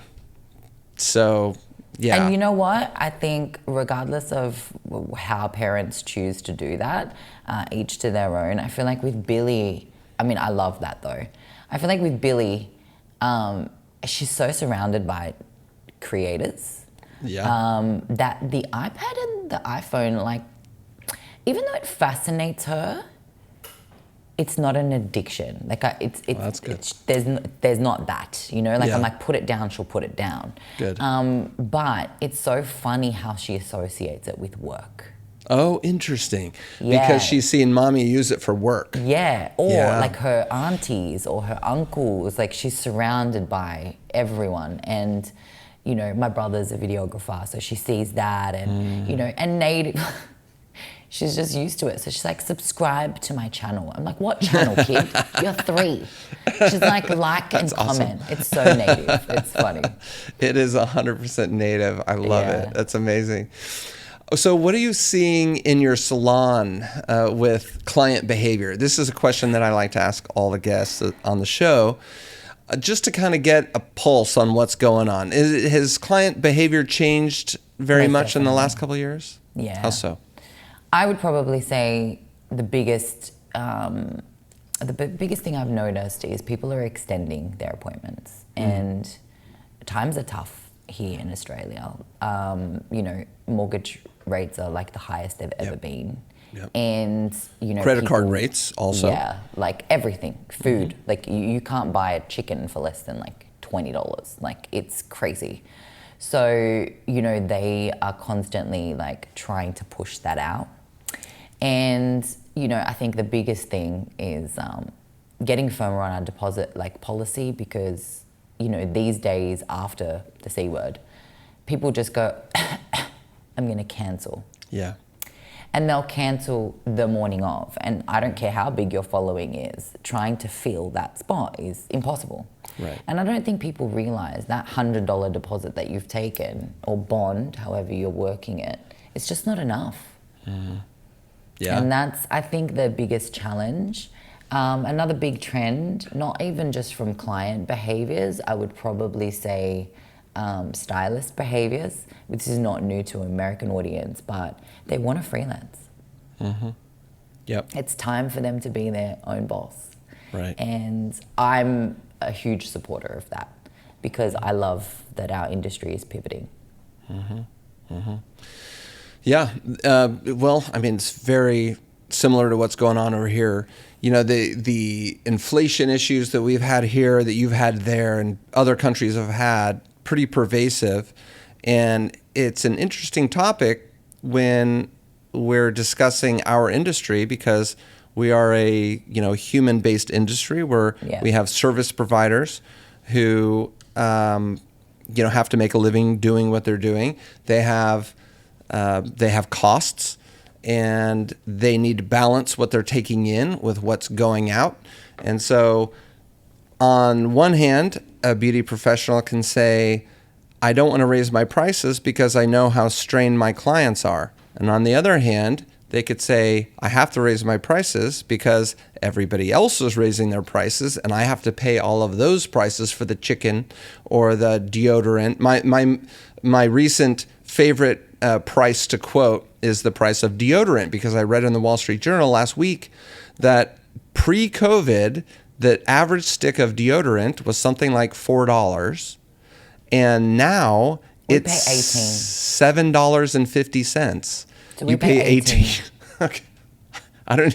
[SPEAKER 1] So, yeah.
[SPEAKER 2] And you know what? I think regardless of how parents choose to do that, each to their own, I feel like with Billy, I mean, I love that though. I feel like with Billy, she's so surrounded by creators.
[SPEAKER 1] Yeah.
[SPEAKER 2] That the iPad and the iPhone, like, even though it fascinates her, it's not an addiction. Like,
[SPEAKER 1] that's good.
[SPEAKER 2] There's not that, you know? Like,
[SPEAKER 1] Yeah.
[SPEAKER 2] I'm like, put it down, she'll put it down.
[SPEAKER 1] Good.
[SPEAKER 2] But it's so funny how she associates it with work.
[SPEAKER 1] Oh, interesting.
[SPEAKER 2] Yeah.
[SPEAKER 1] Because she's seen mommy use it for work.
[SPEAKER 2] Yeah, or
[SPEAKER 1] Yeah.
[SPEAKER 2] like her aunties or her uncles, like she's surrounded by everyone. And, you know, my brother's a videographer, so she sees that and, you know, and Nate... She's just used to it. So she's like, subscribe to my channel. I'm like, what channel, kid? You're 3. She's like and comment. It's so native. It's funny.
[SPEAKER 1] It is 100% native. I love
[SPEAKER 2] Yeah.
[SPEAKER 1] it. That's amazing. So what are you seeing in your salon with client behavior? This is a question that I like to ask all the guests on the show, just to kind of get a pulse on what's going on. Has client behavior changed very
[SPEAKER 2] Most
[SPEAKER 1] much in the last couple of years?
[SPEAKER 2] Yeah.
[SPEAKER 1] How so?
[SPEAKER 2] I would probably say the biggest thing I've noticed is people are extending their appointments, and times are tough here in Australia. You know, mortgage rates are like the highest they've ever been.
[SPEAKER 1] Yep.
[SPEAKER 2] And, you know,
[SPEAKER 1] Credit card rates also.
[SPEAKER 2] Yeah, like everything, food. Like you can't buy a chicken for less than like $20. Like, it's crazy. So, you know, they are constantly like trying to push that out. And, you know, I think the biggest thing is getting firmer on our deposit like policy, because, you know, these days after the C word, people just go, I'm going to cancel.
[SPEAKER 1] Yeah.
[SPEAKER 2] And they'll cancel the morning of. And I don't care how big your following is, trying to fill that spot is impossible.
[SPEAKER 1] Right.
[SPEAKER 2] And I don't think people realize that $100 deposit that you've taken, or bond, however you're working it, it's just not enough.
[SPEAKER 1] Yeah.
[SPEAKER 2] And that's, I think, the biggest challenge. Another big trend, not even just from client behaviors, I would probably say stylist behaviors, which is not new to an American audience, but they want to freelance.
[SPEAKER 1] Yep.
[SPEAKER 2] It's time for them to be their own boss.
[SPEAKER 1] Right.
[SPEAKER 2] And I'm a huge supporter of that, because I love that our industry is pivoting.
[SPEAKER 1] Yeah. Well, I mean, it's very similar to what's going on over here. You know, the inflation issues that we've had here, that you've had there, and other countries have had, pretty pervasive. And it's an interesting topic when we're discussing our industry, because we are a, you know, human-based industry where we have service providers who, you know, have to make a living doing what they're doing. They have costs, and they need to balance what they're taking in with what's going out. And so on one hand, a beauty professional can say, I don't want to raise my prices because I know how strained my clients are. And on the other hand, they could say, I have to raise my prices because everybody else is raising their prices and I have to pay all of those prices for the chicken or the deodorant. My recent favorite price to quote is the price of deodorant, because I read in the Wall Street Journal last week that pre-COVID, the average stick of deodorant was something like $4. And now it's $7.50.
[SPEAKER 2] So
[SPEAKER 1] you pay 18. Okay. I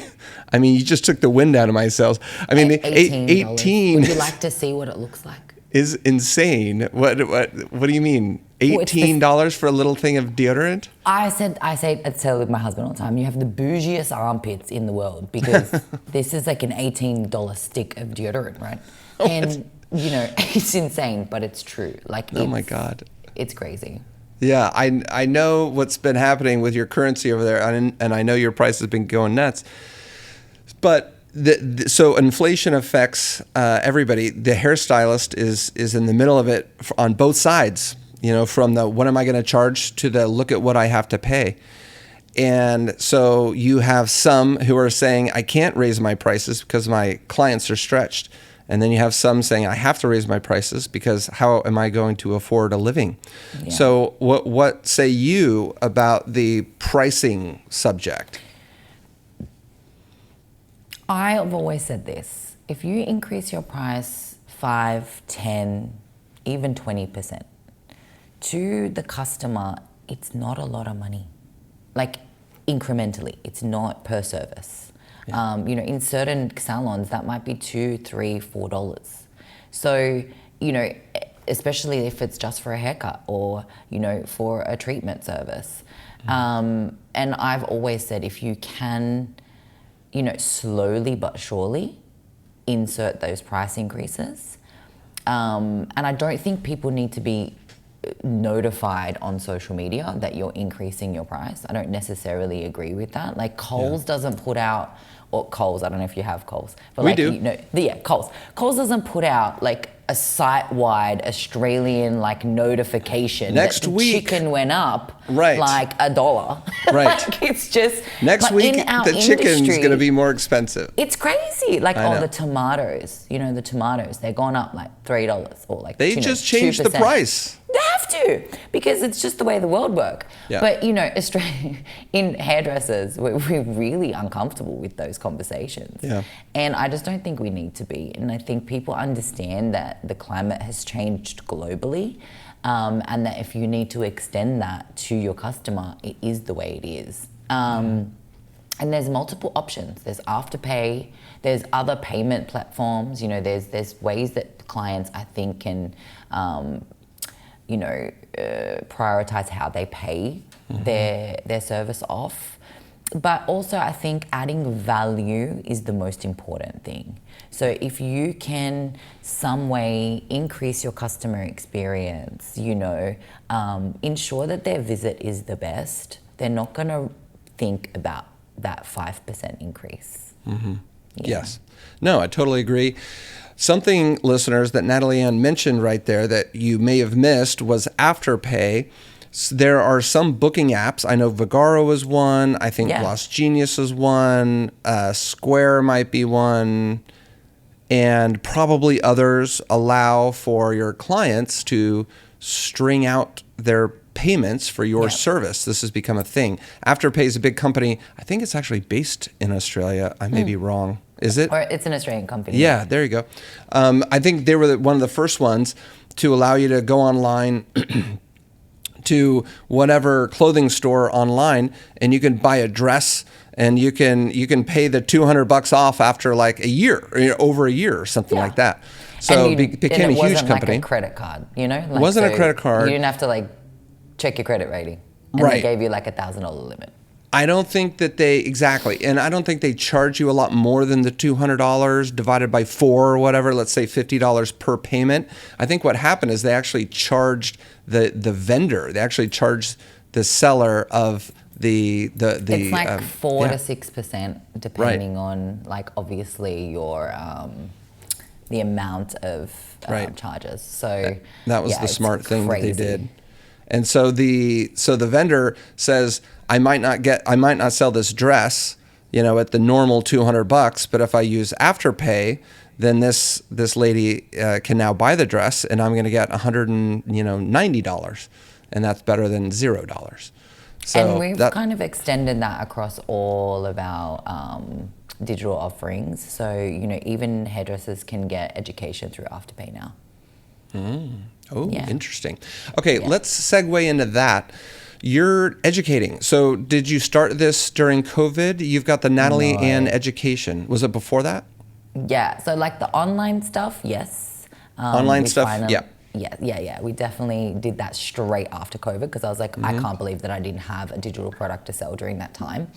[SPEAKER 1] mean, you just took the wind out of my sails. I mean, $18.
[SPEAKER 2] Would you like to see what it looks like?
[SPEAKER 1] Is insane. What do you mean? $18 for a little thing of deodorant?
[SPEAKER 2] I tell with my husband all the time, you have the bougiest armpits in the world, because this is like an $18 stick of deodorant, right? And it's insane, but it's true. Like,
[SPEAKER 1] oh my God,
[SPEAKER 2] it's crazy.
[SPEAKER 1] Yeah, I know what's been happening with your currency over there, and I know your price has been going nuts. But so inflation affects everybody. The hairstylist is in the middle of it on both sides. From the what am I going to charge to the look at what I have to pay. And so you have some who are saying, I can't raise my prices because my clients are stretched. And then you have some saying, I have to raise my prices because how am I going to afford a living? Yeah. So what say you about the pricing subject?
[SPEAKER 2] I've always said this. If you increase your price 5, 10, even 20%, to the customer, it's not a lot of money. Like, incrementally, it's not per service. Yeah. In certain salons, that might be $2, $3, $4. So, especially if it's just for a haircut or, for a treatment service. And I've always said, if you can, slowly but surely insert those price increases. And I don't think people need to be notified on social media that you're increasing your price. I don't necessarily agree with that. Like Kohl's doesn't put out, or Kohl's, I don't know if you have Kohl's, but
[SPEAKER 1] we do.
[SPEAKER 2] Kohl's. Kohl's doesn't put out like a site-wide Australian like notification
[SPEAKER 1] next
[SPEAKER 2] that
[SPEAKER 1] week
[SPEAKER 2] chicken went up
[SPEAKER 1] right.
[SPEAKER 2] like $1.
[SPEAKER 1] Right.
[SPEAKER 2] Like it's just
[SPEAKER 1] next week the chicken's going to be more expensive.
[SPEAKER 2] It's crazy. Like the tomatoes, the tomatoes, they're gone up like $3 or like
[SPEAKER 1] they just changed the price.
[SPEAKER 2] They have to, because it's just the way the world works.
[SPEAKER 1] Yeah.
[SPEAKER 2] But Australia, in hairdressers, we're really uncomfortable with those conversations.
[SPEAKER 1] Yeah.
[SPEAKER 2] And I just don't think we need to be. And I think people understand that the climate has changed globally, and that if you need to extend that to your customer, it is the way it is. And there's multiple options. There's Afterpay. There's other payment platforms. There's ways that clients, I think, can prioritize how they pay their service off. But also I think adding value is the most important thing. So if you can some way increase your customer experience, ensure that their visit is the best, they're not going to think about that 5% increase.
[SPEAKER 1] Mm-hmm. Yeah. Yes. No, I totally agree. Something, listeners, that Natalie Ann mentioned right there that you may have missed was Afterpay. There are some booking apps. I know Vagaro is one. I think Gloss Genius is one. Square might be one. And probably others allow for your clients to string out their payments for your service. This has become a thing. Afterpay is a big company. I think it's actually based in Australia. I may be wrong. Is it?
[SPEAKER 2] Or it's an Australian company.
[SPEAKER 1] Yeah, there you go. I think they were one of the first ones to allow you to go online to whatever clothing store online, and you can buy a dress, and you can pay the $200 off after like a year, or over a year, or something like that. So it became a huge company.
[SPEAKER 2] Like a credit card,
[SPEAKER 1] It wasn't a credit card.
[SPEAKER 2] You didn't have to like check your credit rating, and
[SPEAKER 1] right.
[SPEAKER 2] They gave you like $1,000 limit.
[SPEAKER 1] I don't think that and I don't think they charge you a lot more than the $200 divided by 4 or whatever, let's say $50 per payment. I think what happened is they actually charged the vendor, they actually charged the seller of
[SPEAKER 2] It's like 4
[SPEAKER 1] yeah.
[SPEAKER 2] to 6%, depending on like obviously your the amount of
[SPEAKER 1] Right.
[SPEAKER 2] charges. So
[SPEAKER 1] That was
[SPEAKER 2] yeah,
[SPEAKER 1] the
[SPEAKER 2] it's
[SPEAKER 1] smart thing that they
[SPEAKER 2] crazy.
[SPEAKER 1] did. And so the vendor says, I might not sell this dress, at the normal $200, but if I use Afterpay, then this lady can now buy the dress, and I'm going to get $190, and that's better than $0. So
[SPEAKER 2] And we've kind of extended that across all of our digital offerings. So, even hairdressers can get education through Afterpay now.
[SPEAKER 1] Oh,
[SPEAKER 2] Yeah.
[SPEAKER 1] interesting. Okay, let's segue into that. You're educating. So did you start this during COVID? You've got the Natalie and education. Was it before that?
[SPEAKER 2] Yeah, so like the online stuff, yes.
[SPEAKER 1] Online
[SPEAKER 2] we
[SPEAKER 1] stuff,
[SPEAKER 2] finally-
[SPEAKER 1] yeah.
[SPEAKER 2] Yeah. We definitely did that straight after COVID because I was like, I can't believe that I didn't have a digital product to sell during that time.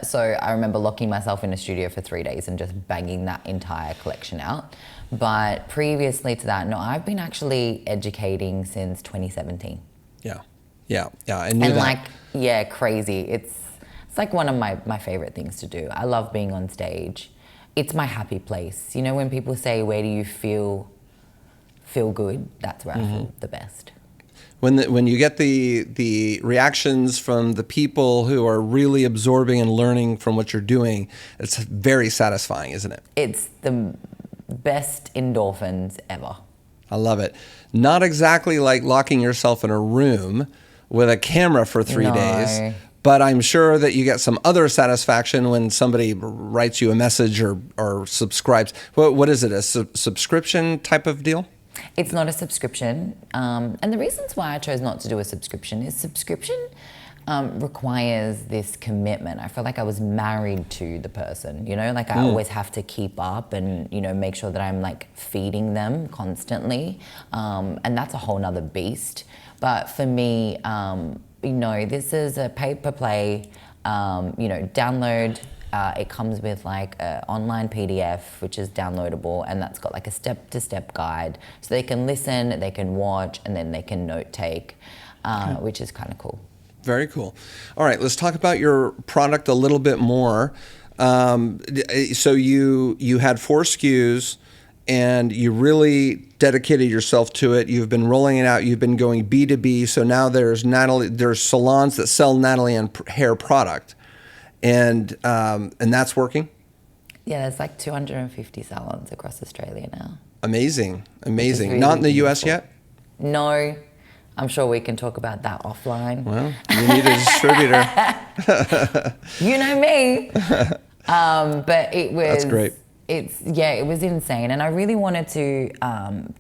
[SPEAKER 2] So I remember locking myself in a studio for 3 days and just banging that entire collection out. But previously to that, no, I've been actually educating since 2017.
[SPEAKER 1] Yeah. I knew
[SPEAKER 2] And
[SPEAKER 1] that.
[SPEAKER 2] crazy. It's like one of my favorite things to do. I love being on stage. It's my happy place. When people say, where do you feel good? That's where I feel the best.
[SPEAKER 1] When you get the reactions from the people who are really absorbing and learning from what you're doing, it's very satisfying, isn't it?
[SPEAKER 2] It's the best endorphins ever.
[SPEAKER 1] I love it. Not exactly like locking yourself in a room with a camera for 3 days, but I'm sure that you get some other satisfaction when somebody writes you a message or subscribes. What is it, a subscription type of deal?
[SPEAKER 2] It's not a subscription. And the reasons why I chose not to do a subscription is subscription requires this commitment. I feel like I was married to the person, like I always have to keep up and, make sure that I'm like feeding them constantly. And that's a whole nother beast. But for me, this is a pay-per-play, download. It comes with like an online PDF, which is downloadable, and that's got like a step-to-step guide. So they can listen, they can watch, and then they can note take, which is kind of cool.
[SPEAKER 1] Very cool. All right, let's talk about your product a little bit more. So you had 4 SKUs, and you really dedicated yourself to it. You've been rolling it out. You've been going B2B. So now there's salons that sell Natalie and hair product, and that's working.
[SPEAKER 2] Yeah, there's like 250 salons across Australia now.
[SPEAKER 1] Amazing.
[SPEAKER 2] Really
[SPEAKER 1] Not in the US
[SPEAKER 2] beautiful.
[SPEAKER 1] yet?
[SPEAKER 2] No. I'm sure we can talk about that offline.
[SPEAKER 1] Well, you need a distributor.
[SPEAKER 2] You know me. But it was...
[SPEAKER 1] That's great.
[SPEAKER 2] It was insane. And I really wanted to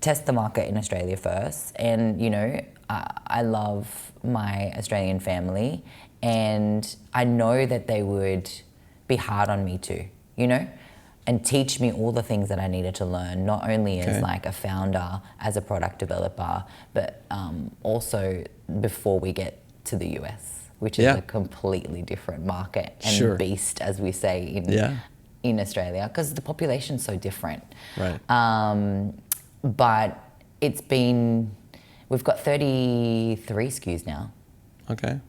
[SPEAKER 2] test the market in Australia first. And, I love my Australian family. And I know that they would be hard on me too, and teach me all the things that I needed to learn, not only as like a founder, as a product developer, but also before we get to the US, which is a completely different market and beast, as we say in Australia, because the population's so different.
[SPEAKER 1] Right.
[SPEAKER 2] But we've got 33 SKUs now.
[SPEAKER 1] Okay.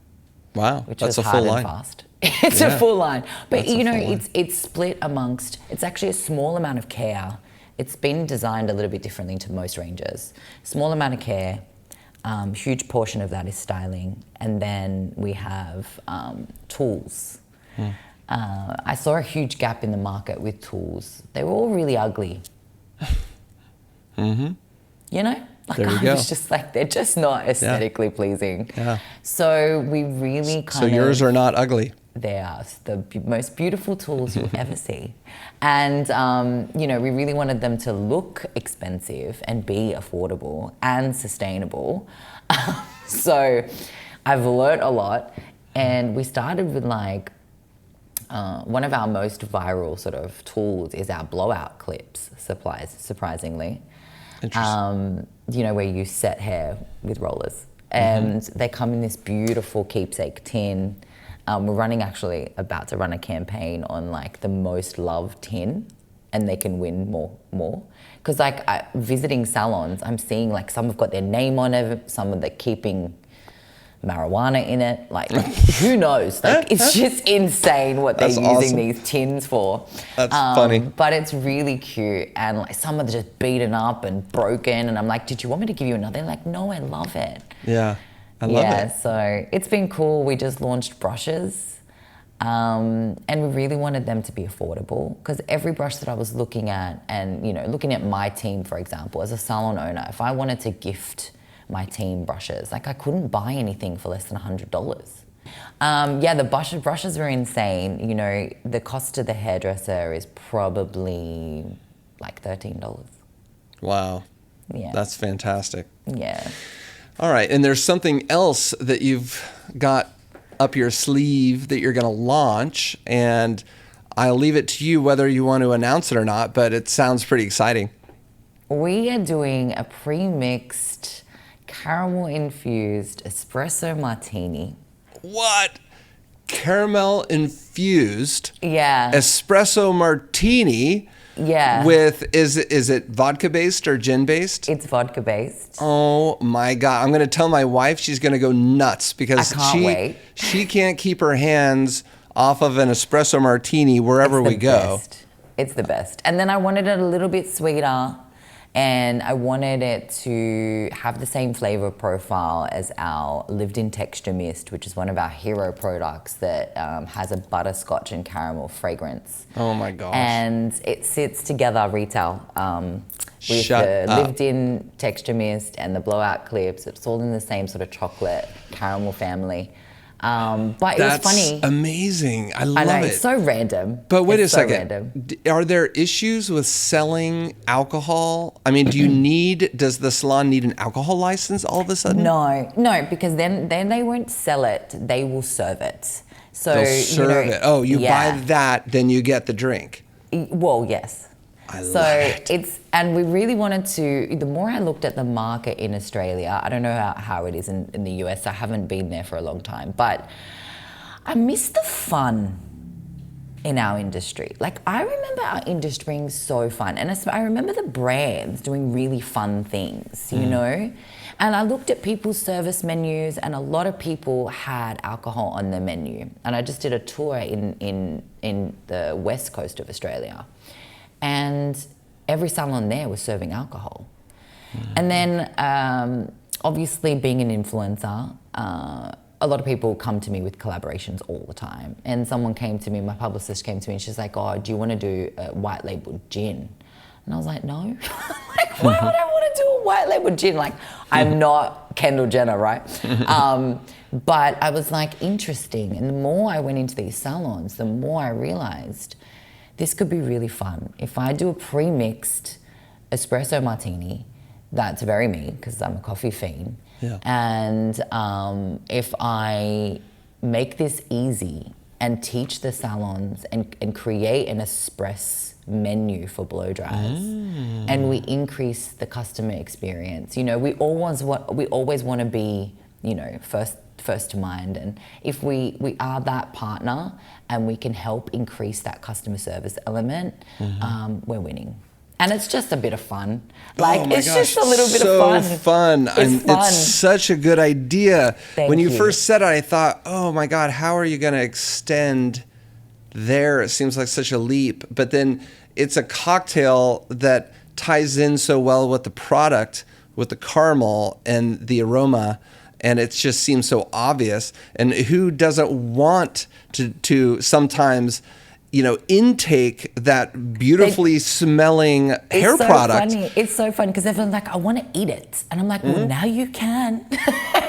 [SPEAKER 1] Wow.
[SPEAKER 2] Which
[SPEAKER 1] That's
[SPEAKER 2] was
[SPEAKER 1] a full
[SPEAKER 2] hard
[SPEAKER 1] line.
[SPEAKER 2] and fast. It's a full line. But
[SPEAKER 1] That's
[SPEAKER 2] it's split amongst, it's actually a small amount of care. It's been designed a little bit differently to most ranges. Small amount of care, huge portion of that is styling. And then we have tools. I saw a huge gap in the market with tools. They were all really ugly. Like
[SPEAKER 1] There you
[SPEAKER 2] I
[SPEAKER 1] go.
[SPEAKER 2] was just like, they're just not aesthetically pleasing.
[SPEAKER 1] Yeah.
[SPEAKER 2] So we really
[SPEAKER 1] So yours are not ugly.
[SPEAKER 2] They are the most beautiful tools you'll ever see. And, we really wanted them to look expensive and be affordable and sustainable. So I've learnt a lot. And we started with one of our most viral sort of tools is our blowout clips, surprisingly.
[SPEAKER 1] Interesting.
[SPEAKER 2] Where you set hair with rollers. And they come in this beautiful keepsake tin. We're about to run a campaign on like the most loved tin, and they can win more. Because visiting salons, I'm seeing like some have got their name on it, some of the keeping marijuana in it. Like, who knows? Like, it's just insane what they're
[SPEAKER 1] That's
[SPEAKER 2] using
[SPEAKER 1] awesome.
[SPEAKER 2] these tins for.
[SPEAKER 1] That's funny.
[SPEAKER 2] But it's really cute. And like some are just beaten up and broken. And I'm like, did you want me to give you another? They're like, no, I love it.
[SPEAKER 1] Yeah, I love it.
[SPEAKER 2] So it's been cool. We just launched brushes. And we really wanted them to be affordable because every brush that I was looking at and, you know, looking at my team, for example, as a salon owner, if I wanted to gift my team brushes, like I couldn't buy anything for less than $100. The brushes are insane. You know, the cost to the hairdresser is probably like $13.
[SPEAKER 1] Wow.
[SPEAKER 2] Yeah.
[SPEAKER 1] That's fantastic.
[SPEAKER 2] Yeah.
[SPEAKER 1] All right. And there's something else that you've got up your sleeve that you're going to launch, and I'll leave it to you whether you want to announce it or not, but it sounds pretty exciting.
[SPEAKER 2] We are doing a pre-mixed caramel-infused espresso martini.
[SPEAKER 1] What? Caramel infused
[SPEAKER 2] Yeah.
[SPEAKER 1] espresso martini
[SPEAKER 2] Yeah.
[SPEAKER 1] with, is it vodka based or gin based?
[SPEAKER 2] It's vodka based.
[SPEAKER 1] Oh my God. I'm going to tell my wife, she's going to go nuts because
[SPEAKER 2] I can't wait.
[SPEAKER 1] she can't keep her hands off of an espresso martini wherever we go.
[SPEAKER 2] Best. It's the best. And then I wanted it a little bit sweeter, and I wanted it to have the same flavor profile as our lived-in texture mist, which is one of our hero products that has a butterscotch and caramel fragrance.
[SPEAKER 1] Oh my gosh.
[SPEAKER 2] And it sits together retail with
[SPEAKER 1] Shut
[SPEAKER 2] the
[SPEAKER 1] up.
[SPEAKER 2] lived-in texture mist and the blowout clips. It's all in the same sort of chocolate caramel family. But it was funny.
[SPEAKER 1] Amazing. I love
[SPEAKER 2] I know,
[SPEAKER 1] it.
[SPEAKER 2] it's so random.
[SPEAKER 1] But wait
[SPEAKER 2] It's
[SPEAKER 1] a
[SPEAKER 2] so
[SPEAKER 1] second.
[SPEAKER 2] random.
[SPEAKER 1] Are there issues with selling alcohol? I mean, does the salon need an alcohol license all of a sudden?
[SPEAKER 2] No, because then they won't sell it. They will serve it. So
[SPEAKER 1] They'll serve it. Oh, you buy that, then you get the drink.
[SPEAKER 2] Well, yes.
[SPEAKER 1] I love it.
[SPEAKER 2] And we really wanted to, the more I looked at the market in Australia, I don't know how it is in the US, I haven't been there for a long time, but I miss the fun in our industry. Like, I remember our industry being so fun, and I remember the brands doing really fun things, you know? And I looked at people's service menus, and a lot of people had alcohol on their menu. And I just did a tour in the west coast of Australia, and every salon there was serving alcohol. And then, obviously, being an influencer, a lot of people come to me with collaborations all the time. And someone came to me, my publicist came to me, and she's like, oh, do you want to do a white label gin? And I was like, no. Like, why would I want to do a white label gin? Like, I'm not Kendall Jenner, right? But I was like, interesting. And the more I went into these salons, the more I realized this could be really fun. If I do a pre-mixed espresso martini, that's very me, because I'm a coffee fiend.
[SPEAKER 1] Yeah.
[SPEAKER 2] And if I make this easy and teach the salons and create an espresso menu for blow dryers, and we increase the customer experience. You know, we always want to be, you know, first to mind, and if we are that partner and we can help increase that customer service element, we're winning. And it's just a bit of fun. Like,
[SPEAKER 1] oh my
[SPEAKER 2] it's
[SPEAKER 1] gosh,
[SPEAKER 2] just a little bit
[SPEAKER 1] so
[SPEAKER 2] of fun.
[SPEAKER 1] fun.
[SPEAKER 2] It's fun.
[SPEAKER 1] It's such a good idea.
[SPEAKER 2] Thank
[SPEAKER 1] when you
[SPEAKER 2] you.
[SPEAKER 1] first said it, I thought, oh my God, how are you going to extend there? It seems like such a leap. But then it's a cocktail that ties in so well with the product, with the caramel and the aroma. And it just seems so obvious. And who doesn't want to sometimes, you know, intake that beautifully smelling hair product?
[SPEAKER 2] Funny. It's so funny because everyone's like, I want to eat it. And I'm like, well, now you can.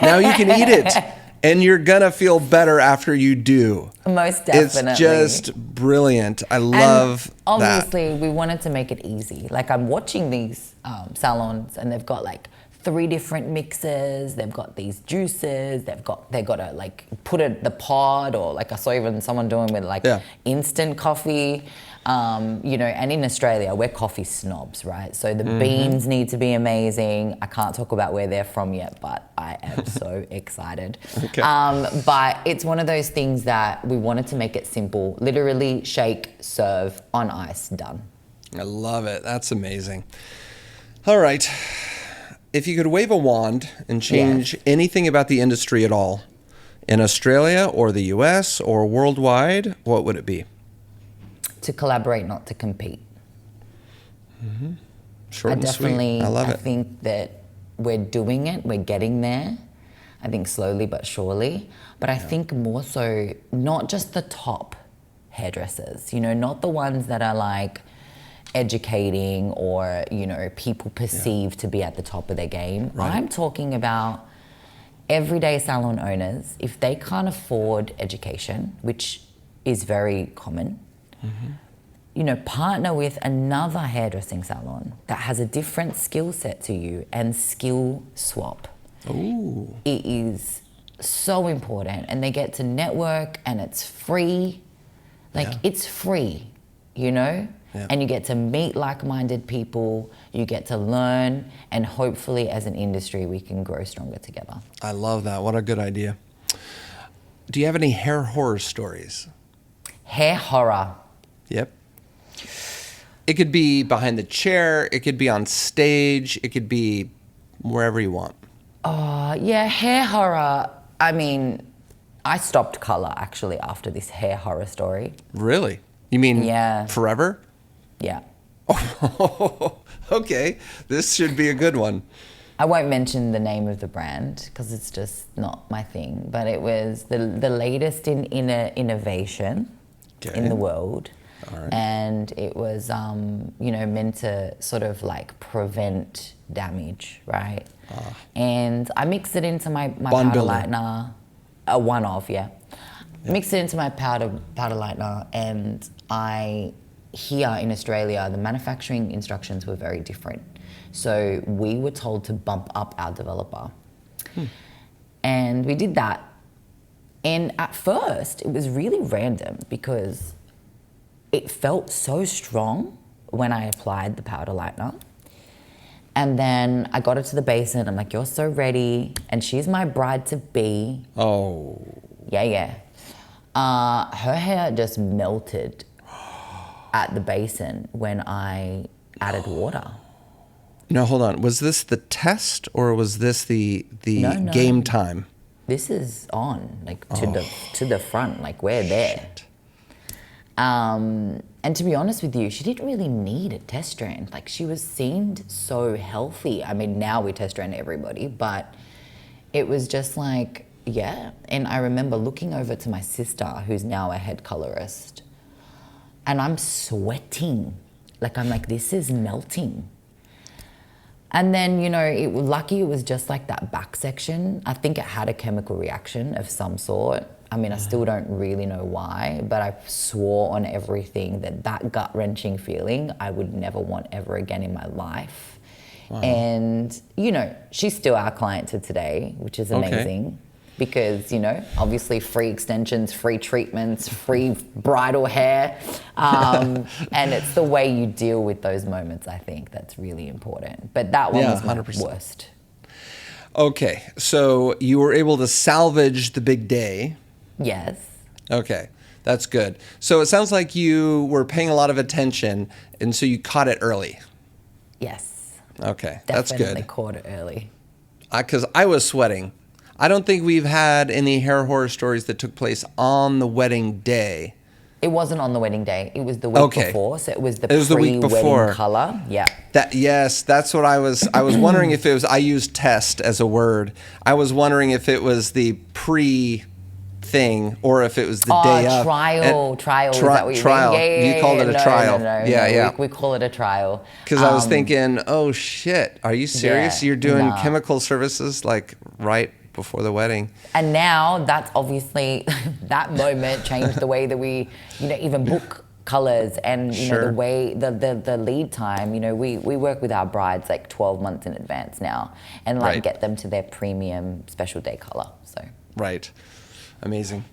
[SPEAKER 1] Now you can eat it. And you're going to feel better after you do.
[SPEAKER 2] Most definitely.
[SPEAKER 1] It's just brilliant. I love
[SPEAKER 2] obviously, we wanted to make it easy. Like, I'm watching these salons, and they've got like 3 different mixes. They've got these juices. They've got to like put the pod, or like I saw even someone doing with like instant coffee. You know, and in Australia, we're coffee snobs, right? So the beans need to be amazing. I can't talk about where they're from yet, but I am so excited.
[SPEAKER 1] Okay.
[SPEAKER 2] But it's one of those things that we wanted to make it simple. Literally shake, serve, on ice, done.
[SPEAKER 1] I love it. That's amazing. All right. If you could wave a wand and change anything about the industry at all, in Australia or the US or worldwide, what would it be?
[SPEAKER 2] To collaborate, not to compete.
[SPEAKER 1] Short and sweet. I love it.
[SPEAKER 2] I think that we're doing it, we're getting there. I think slowly but surely. But I think more so, not just the top hairdressers, you know, not the ones that are like educating or, you know, people perceive to be at the top of their game.
[SPEAKER 1] Right.
[SPEAKER 2] I'm talking about everyday salon owners. If they can't afford education, which is very common, you know, partner with another hairdressing salon that has a different skill set to you and skill swap.
[SPEAKER 1] Ooh.
[SPEAKER 2] It is so important, and they get to network, and it's free. Like, it's free, you know? And you get to meet like-minded people, you get to learn, and hopefully as an industry we can grow stronger together.
[SPEAKER 1] I love that. What a good idea. Do you have any hair horror stories?
[SPEAKER 2] Hair horror.
[SPEAKER 1] Yep. It could be behind the chair, it could be on stage, it could be wherever you want.
[SPEAKER 2] Yeah, hair horror. I mean, I stopped color actually after this hair horror story.
[SPEAKER 1] Really? You mean forever?
[SPEAKER 2] Yeah.
[SPEAKER 1] Oh, okay. This should be a good one.
[SPEAKER 2] I won't mention the name of the brand because it's just not my thing, but it was the latest in innovation in the world.
[SPEAKER 1] All right.
[SPEAKER 2] And it was, you know, meant to sort of like prevent damage, right? And I mixed it into my powder lightener, a one-off, Mixed it into my powder lightener, and here in Australia, the manufacturing instructions were very different. So we were told to bump up our developer. And we did that. And at first, it was really random because it felt so strong when I applied the powder lightener. And then I got her to the basin. I'm like, you're so ready. And she's my bride-to-be.
[SPEAKER 1] Oh.
[SPEAKER 2] Yeah. Her hair just melted at the basin when I added water.
[SPEAKER 1] No, hold on. Was this the test or was this the
[SPEAKER 2] No.
[SPEAKER 1] game time?
[SPEAKER 2] This is on, like to the front, like we're there. And to be honest with you, she didn't really need a test strand. Like, she seemed so healthy. I mean, now we test strand everybody, but it was just like, And I remember looking over to my sister, who's now a head colorist, and I'm sweating. Like, I'm like, this is melting. And then, you know, lucky it was just like that back section. I think it had a chemical reaction of some sort. I mean, I still don't really know why, but I swore on everything that gut-wrenching feeling I would never want ever again in my life. Wow. And, you know, she's still our client to today, which is amazing. Because, you know, obviously free extensions, free treatments, free bridal hair. And it's the way you deal with those moments, I think, that's really important. But that one was my 100%. Worst.
[SPEAKER 1] Okay, so you were able to salvage the big day.
[SPEAKER 2] Yes.
[SPEAKER 1] Okay, that's good. So it sounds like you were paying a lot of attention, and so you caught it early.
[SPEAKER 2] Yes.
[SPEAKER 1] Okay, that's good.
[SPEAKER 2] Definitely caught it early.
[SPEAKER 1] Because I was sweating. I don't think we've had any hair horror stories that took place on the wedding day.
[SPEAKER 2] It wasn't on the wedding day. It was the week before. So it was the pre-wedding color. Yeah.
[SPEAKER 1] That's what I was wondering if it was. I used test as a word. I was wondering if it was the pre thing or if it was the day of.
[SPEAKER 2] Trial. Is that what you
[SPEAKER 1] trial.
[SPEAKER 2] mean? Yeah,
[SPEAKER 1] you called it a trial.
[SPEAKER 2] No. We call it a trial.
[SPEAKER 1] Because I was thinking, oh shit, are you serious? You're doing chemical services like right before the wedding.
[SPEAKER 2] And now that's obviously, that moment changed the way that we, you know, even book colors and, you know, the way, the lead time. You know, we work with our brides like 12 months in advance now and like get them to their premium special day color, so.
[SPEAKER 1] Right. Amazing.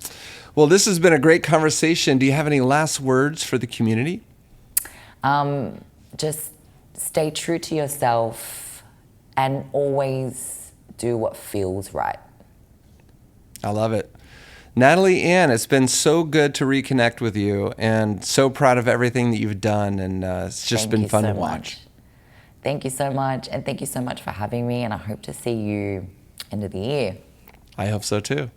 [SPEAKER 1] Well, this has been a great conversation. Do you have any last words for the community?
[SPEAKER 2] Just stay true to yourself and always do what feels right.
[SPEAKER 1] I love it. Natalie Ann, it's been so good to reconnect with you and so proud of everything that you've done, and it's just been fun to watch.
[SPEAKER 2] Thank you so much, and thank you so much for having me, and I hope to see you end of the year.
[SPEAKER 1] I hope so too.